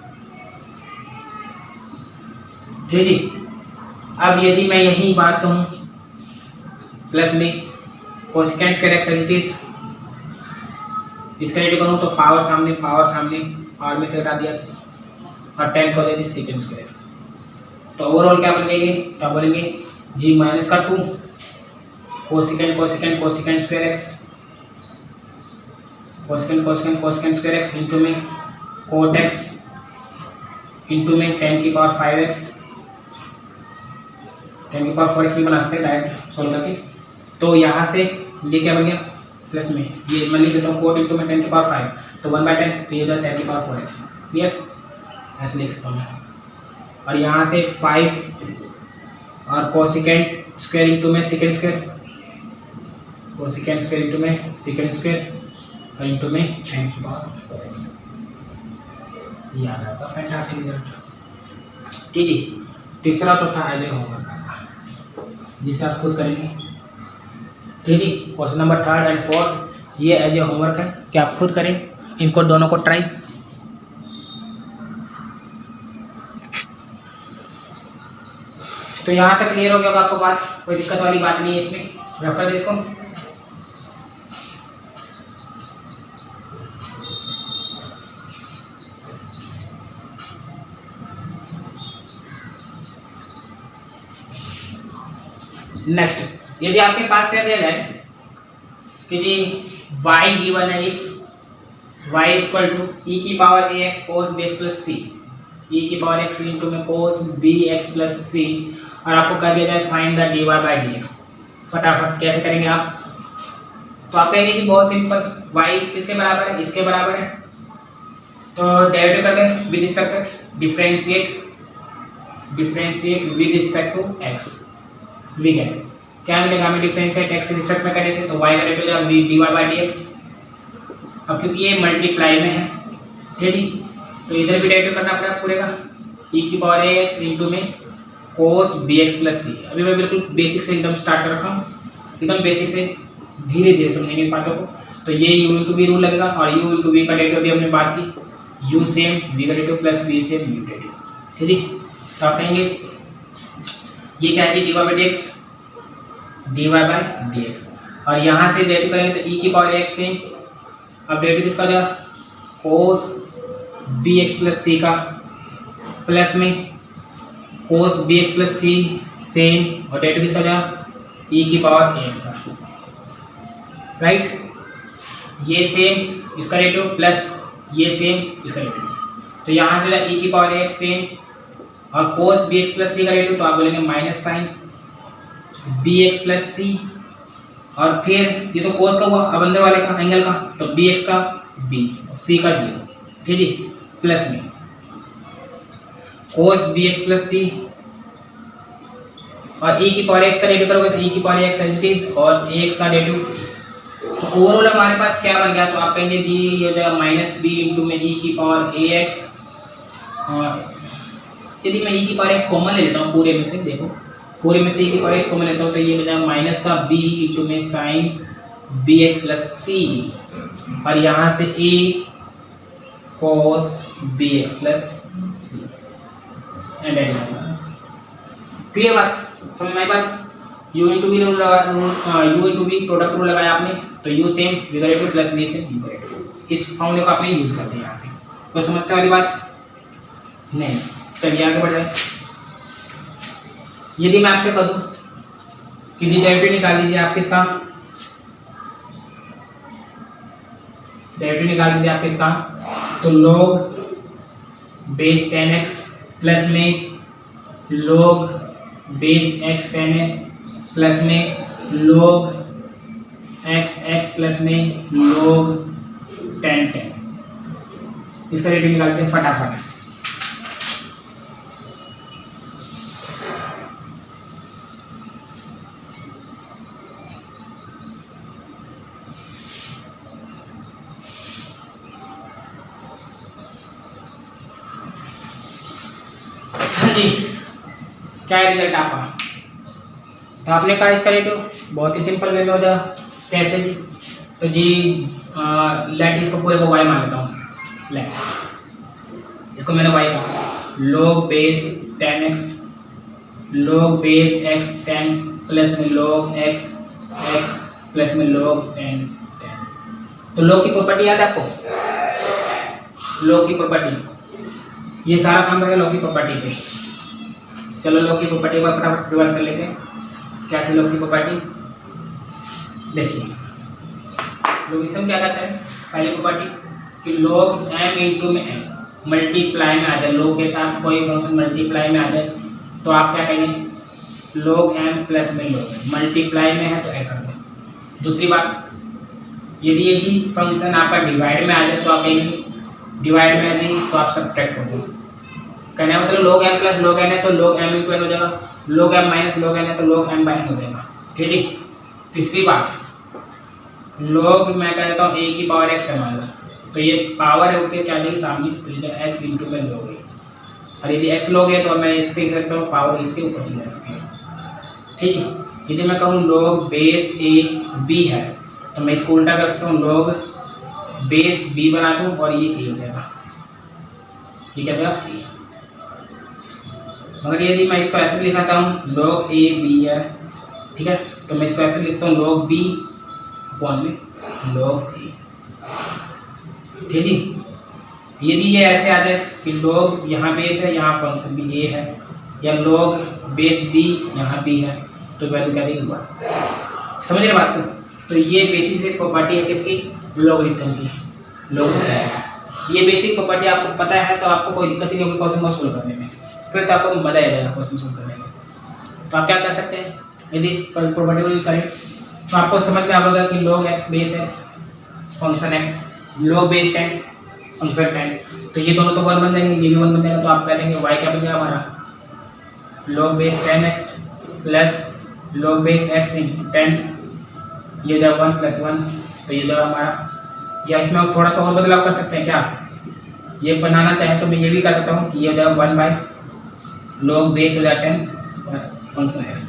ठीक है। अब यदि मैं यही बात कहूँ प्लस में cosecant square x as it is, इसका डेरिवेटिव करूँ तो पावर सामने पावर में से घटा दिया, और 10 को दे दी सेकेंड स्क्वायर एक्स। तो ओवरऑल क्या बन गई, तो बोलेंगे जी माइनस का 2 cosecant square x, cosecant square x into में कोट एक्स इंटू में 10 की पावर 5x, 10 की पावर 4x भी बना सकते हैं डायरेक्ट सोल्व करके। तो यहाँ से ये क्या बन गया प्लस में, ये मैं लिख देता हूँ कोट इंटू में 10 की पावर 5, तो 1/10, तो ये जो 10 की पावर 4x, क्लियर, ऐसे लिख सकता हूँ मैं। और यहाँ से 5 और कोसिकेंट स्क्वायर इंटू में second square, cosecant square into में सेकेंड स्क्वायर, और इंटू में 10 की पावर 4x, ये आ रहा था फैंटास्टिक रिजल्ट, ठीक है। तीसरा चौथा एज ए होमवर्क करना, जिसे आप खुद करेंगे, ठीक है। Question number 3rd and 4th ये एज ए होमवर्क है कि आप खुद करें इनको दोनों को ट्राई। तो यहाँ तक क्लियर हो गया होगा आपको बात, कोई दिक्कत वाली बात नहीं है इसमें, रख कर इसको। नेक्स्ट, यदि आपके पास कह दिया जाए कि जी y गिवन है, if y is equal to e की power ax cos bx plus c, e की पावर x इंटू में cos bx प्लस c, और आपको कह दिया जाए find the dy by dx। फटाफट कैसे करेंगे आप, तो आप कहेंगे कि बहुत सिंपल, y किसके बराबर है, इसके बराबर है, तो डेरिवेटिव करते हैं with respect to x, differentiate with respect to x, वी करें क्या मिलेगा हमें डिफरेंशिएट x के रिस्पेक्ट में करने से, तो y का डेरिवेटिव हो जाएगा dy बाई dx। अब क्योंकि ये मल्टीप्लाई में है, ठीक है, तो इधर भी डेरिवेटिव करना पड़ेगा पूरे का, e की पावर ax इंटू में cos bx प्लस c। अभी मैं बिल्कुल बेसिक से एकदम स्टार्ट कर रखा हूँ, एकदम बेसिक से धीरे धीरे समझेंगे बातों को। तो ये u इंटू वी रूल लगेगा, और u इंटू वी का डेरिवेटिव भी हमने बात की, u सेम v का derivative plus v same v का डेरिवेटिव, ठीक है। तो आप कहेंगे ये क्या है dy बाई dx, और यहाँ से डेरिवेटिव करेंगे तो e की पावर x सेम, अब डेरिवेटिव किसका हो जाएगा cos bx प्लस c का, प्लस में कोस बी एक्स प्लस सी सेम, और डेरिवेटिव किसका हो जाएगा ई की पावर ए एक्स का, राइट। ये सेम इसका डेरिवेटिव प्लस ये सेम इसका डेरिवेटिव, तो यहाँ से ई की पावर ए एक्स सेम, और cos B X plus C का डेरिवेटिव तो आप बोलेंगे minus sine B X plus C, और फिर ये तो कोस का हुआ अब अंदर वाले का एंगल का, तो बी एक्स का बी, सी का जीरो, ठीक है, प्लस में कोस बी एक्स प्लस सी, और ई की पावर एक्स का डेरिवेटिव करोगे तो ई की power x as it is, और ए एक्स का डेरिवेटिव, तो ओवरऑल हमारे पास क्या बन गया, तो आप कहेंगे जी ये हो जाएगा माइनस बी इंटू में ई की पावर ए एक्स, और यदि मैं ई की पावर एक्स कॉमन ले लेता हूँ पूरे में से, देखो पूरे में से ई की पावर एक्स कॉमन लेता हूँ तो ये हो जाएगा माइनस का बी इंटू में sine B X plus C, और यहाँ से A cos B X plus C, and clear बात, समझ में आई बात। u into V U into V product rule लगाया आपने, तो u same V plus V same v, इस फॉर्मूले को आपने यूज करते हैं यहाँ पे, कोई समस्या वाली बात नहीं। चलिए आगे बढ़ जाए। यदि मैं आपसे कह दूं कि डेरिवेटिव निकाल दीजिए आप किसका, डेरिवेटिव निकाल दीजिए आप किसका, तो log बेस 10x प्लस में log बेस x 10 प्लस में log x प्लस में log 10 इसका डेरिवेटिव निकालते हैं फटाफट। क्या रिजल्ट आपका, तो आपने कहा इसका डेरिवेटिव बहुत ही सिंपल वे में हो जाएगा, कैसे जी, तो जी लेट इसको पूरे को y मान लेता हूँ, लेट इसको मैंने y कहा, log base 10x log base x 10 plus में log x प्लस में log 10, तो log की प्रॉपर्टी याद है आपको, log की प्रॉपर्टी, ये सारा काम करेगा log की प्रॉपर्टी पे। चलो log की प्रॉपर्टी पर फटाफट डिवाइड कर लेते हैं, क्या थी log की प्रॉपर्टी, देखिए लोगिथम क्या कहता है, पहली प्रॉपर्टी कि log m इंटू में m मल्टीप्लाई में आ जाए, log के साथ कोई फंक्शन मल्टीप्लाई में आ जाए तो आप क्या कहेंगे log m प्लस में log m, मल्टीप्लाई में है तो ऐड कर दें। दूसरी बात, यदि यही फंक्शन आपका डिवाइड में आ जाए तो आप कहेंगे, डिवाइड में नहीं तो आप सब्ट्रैक्ट कर दो, कहने मतलब log m plus log n है तो log m इंटू n हो जाएगा, log m minus log n है तो log m बाय n हो जाएगा, ठीक है। तीसरी बात, log मैं कह देता हूँ a की पावर x है मान लो, तो ये पावर है उसके क्या जाएगी सामने, तो ये x इंटू में log है, और यदि x log है तो मैं इसके लिख सकता हूँ पावर इसके ऊपर चला सकती है, ठीक है। यदि मैं कहूँ log बेस a b है तो मैं इसको उल्टा कर सकता हूँ, log बेस b बना दूँ और ये a हो जाएगा, ठीक है भैया। मगर यदि मैं इसको ऐसे लिखना चाहूँ log a b है, ठीक है, तो मैं इसको ऐसे लिखता हूँ log b अपॉन में log a, ठीक है। यदि ये ऐसे आ जाए कि log यहाँ बेस है यहाँ फंक्शन भी a है, या log बेस b यहाँ b है, तो वैल्यू क्या देगी 1, समझ रहे बात को। तो ये बेसिक प्रॉपर्टी है किसकी, लॉगरिथम की, लॉगरिथम। ये बेसिक प्रॉपर्टी आपको पता है तो आपको कोई दिक्कत नहीं होगी क्वेश्चन को सोल्व करने में, फिर तो आपको मजा आ जाएगा क्वेश्चन सोल्व करने में। तो आप क्या कर सकते हैं, यदि इस प्रॉपर्टी को यूज करें तो आपको समझ में आ जाएगा कि log x base x function x log base 10 function 10, तो ये दोनों तो 1 बन जाएंगे, ये भी 1 बन जाएगा, तो आप कह देंगे y क्या बन जाएगा हमारा log base 10x plus log base x into 10, ये जब 1 प्लस 1, तो ये जब हमारा, या इसमें आप थोड़ा सा और बदलाव कर सकते हैं क्या, ये बनाना चाहें तो मैं ये भी कर सकता हूँ, ये जब 1 by log base 10 function x,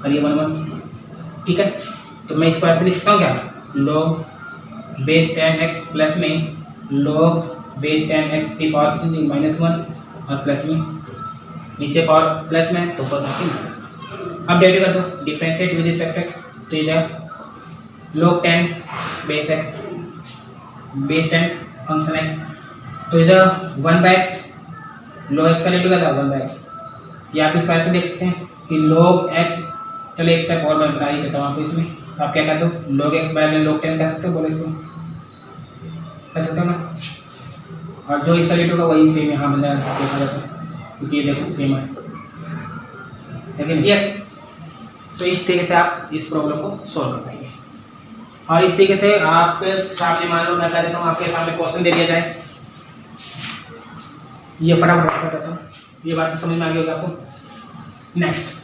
और ये 1, ठीक है। तो मैं इसको ऐसे लिखता हूँ क्या, log बेस 10x प्लस में log बेस 10x की पावर कितनी -1 और प्लस में नीचे पावर प्लस में तो ऊपर आपकी माइनस में। अब डेरिवेटिव कर दो, डिफरेंशिएट विद रिस्पेक्ट x, तो ये जाएगा log 10 base x base 10 function x, तो इधर 1/x log x का डेरिवेटिव क्या था 1/x, या आप इसको ऐसे देख सकते हैं कि log x, चलो एक स्टेप और मैं बता ही देता हूँ आपको इसमें। तो आप क्या कहते हो, log x बाय log 10 कह सकते हो, बोलो इसको कह सकते हो ना। और जो इसका रेट होगा वही सेम यहाँ बन जाएगा, देखा जाता है क्योंकि ये देखो सेम है, लेकिन ये तो इस तरीके से आप इस प्रॉब्लम को सॉल्व कर पाएंगे। और इस तरीके से आपके सामने मान लो मैं कह देता हूँ आपके सामने क्वेश्चन दे दिया जाए, ये फटाफट कर देता हूँ, ये बात तो समझ में आ गई होगी आपको। नेक्स्ट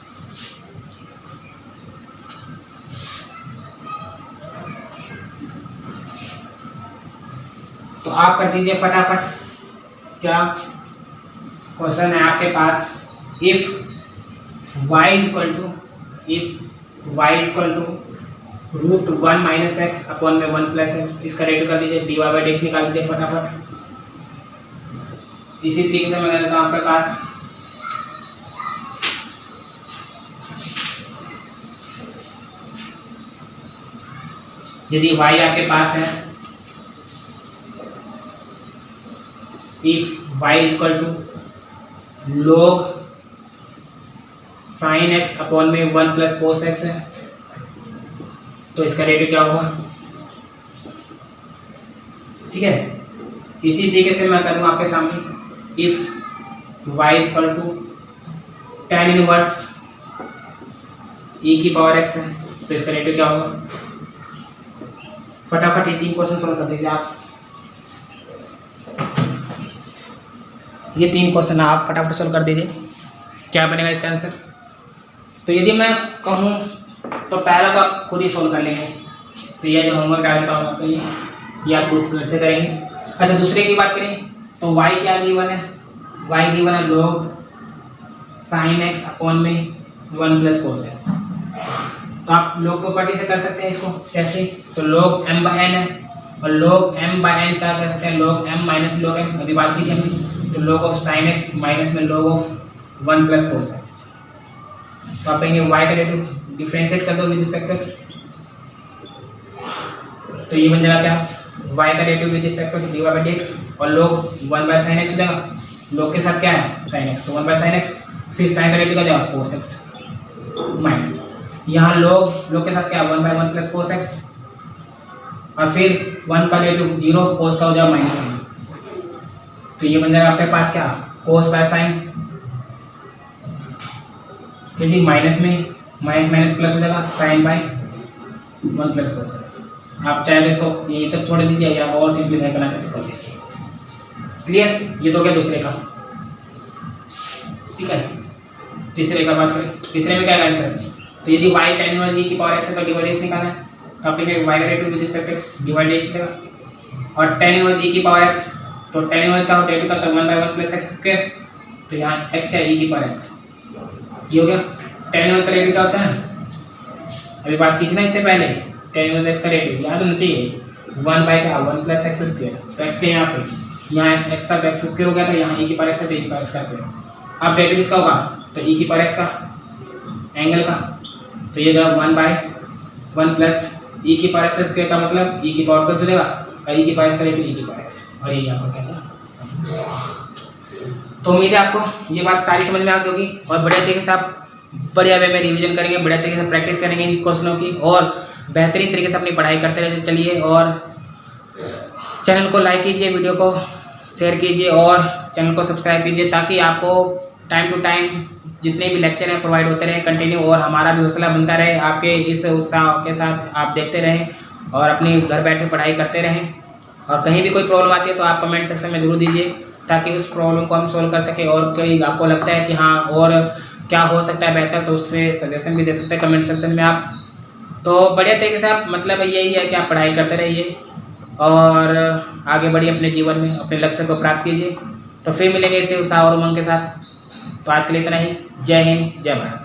तो आप कर दीजिए फटाफट, क्या क्वेश्चन है आपके पास, if y is equal to √1 minus X upon में 1 प्लस एक्स, इसका रेट कर दीजिए, dy बाई dx निकाल दीजिए फटाफट। इसी तरीके से मैं कह देता हूँ आपके पास यदि y आपके पास है, if y is equal to log sin x upon में 1 प्लस cos x है, तो इसका रेट क्या होगा, ठीक है। इसी तरीके से मैं करूँ आपके सामने, if y is equal to tan inverse e की पावर x है, तो इसका रेट क्या होगा। फटाफट ये 3 क्वेश्चन सॉल्व कर दीजिए आप, ये 3 क्वेश्चन आप फटाफट सॉल्व कर दीजिए, क्या बनेगा इसका आंसर। तो यदि मैं कहूँ तो पहला तो आप खुद ही सॉल्व कर लेंगे, तो ये जो होमवर्क डाल देता हूँ आपके लिए, ये आप खुद घर से करेंगे। अच्छा दूसरे की बात करें तो y क्या गिवन है, y गिवन है log sin x अपॉन में 1 प्लस cos x। तो आप log प्रॉपर्टी से कर सकते हैं इसको, कैसे, तो log m बाय n है, और log m बाय n क्या कर सकते हैं, log m minus log m, अभी बात की थी हमने, तो log of sin x minus में log of 1 plus cos x। तो आप कहेंगे y का रेट डिफ्रेंशिएट कर दो विद रिस्पेक्ट टू x, तो ये बन जाएगा क्या, y का derivative with respect to dy by dx, और log 1 बाय sin x हो जाएगा, log के साथ क्या है sin x, तो 1 बाय sin x, फिर sin का डेरिवेटिव क्या जाएगा cos x माइनस, यहाँ log के साथ क्या है 1 बाय 1 प्लस cos x, और फिर 1 का डेरिवेटिव 0, cos का हो जाएगा माइनस sin, तो ये बन जाएगा आपके पास क्या cos बाय sin, ठीक है, माइनस में माइनस प्लस हो जाएगा sin by 1 plus cos x। आप चाहे तो इसको ये सब छोड़ दीजिए या और सिंपलीफाई करना चाहते कर दीजिए। क्लियर, ये तो क्या दूसरे का, ठीक है। तीसरे का बात करें, तीसरे में क्या आंसर, तो यदि y tan इनवर्स e की पावर x है तो डिवाइड x निकालना है, तो आप लिखेंगे y का derivative with respect to x divide x होगा, और tan इनवर्स e की पावर x, तो tan इनवर्स का डेरिवेटिव का तो 1 बाय 1 प्लस x स्क्वायर, तो यहाँ x क्या है e की पावर x, ये हो गया। tan इनवर्स का डेरिवेटिव क्या होता है, अभी बात की थी ना इससे पहले, tan इनवर्स x का डेरिवेटिव याद होना चाहिए 1 बाय क्या 1 प्लस x स्क्वायर, तो x के यहाँ पे यहाँ x था तो x स्क्वायर हो गया, तो यहाँ e की पावर x है तो e की पावर x का स्क्वायर। अब डेरिवेटिव किसका होगा, तो e की पावर x का एंगल का, तो ये जब 1 बाय 1 प्लस e की पावर x स्क्वायर का मतलब e की पावर प्लस हो जाएगा, और e की पावर x का डेरिवेटिव e की पावर x, और ये यहाँ पर क्या था। तो उम्मीद है आपको ये बात सारी समझ में आ गई होगी, और बढ़िया तरीके से आप बढ़िया वे में रिवीजन करेंगे, बढ़िया तरीके से प्रैक्टिस करेंगे इन क्वेश्चनों की, और बेहतरीन तरीके से अपनी पढ़ाई करते रहे चलिए। और चैनल को लाइक कीजिए, वीडियो को शेयर कीजिए, और चैनल को सब्सक्राइब कीजिए, ताकि आपको टाइम टू टाइम जितने भी लेक्चर हैं प्रोवाइड होते रहे कंटिन्यू, और हमारा भी हौसला बनता रहे, आपके इस उत्साह के साथ आप देखते रहें और अपने घर बैठे पढ़ाई करते रहें। और कहीं भी कोई प्रॉब्लम आती है तो आप कमेंट सेक्शन में ज़रूर दीजिए, ताकि उस प्रॉब्लम को हम सोल्व कर सकें, और कोई आपको लगता है कि हाँ और क्या हो सकता है बेहतर, तो उससे सजेशन भी दे सकते हैं कमेंट सेक्शन में आप। तो बढ़िया तरीके से आप मतलब यही है कि आप पढ़ाई करते रहिए और आगे बढ़िए अपने जीवन में, अपने लक्ष्य को प्राप्त कीजिए। तो फिर मिलेंगे इसे उत्साह और उमंग के साथ। तो आज के लिए इतना ही। जय हिंद, जय भारत।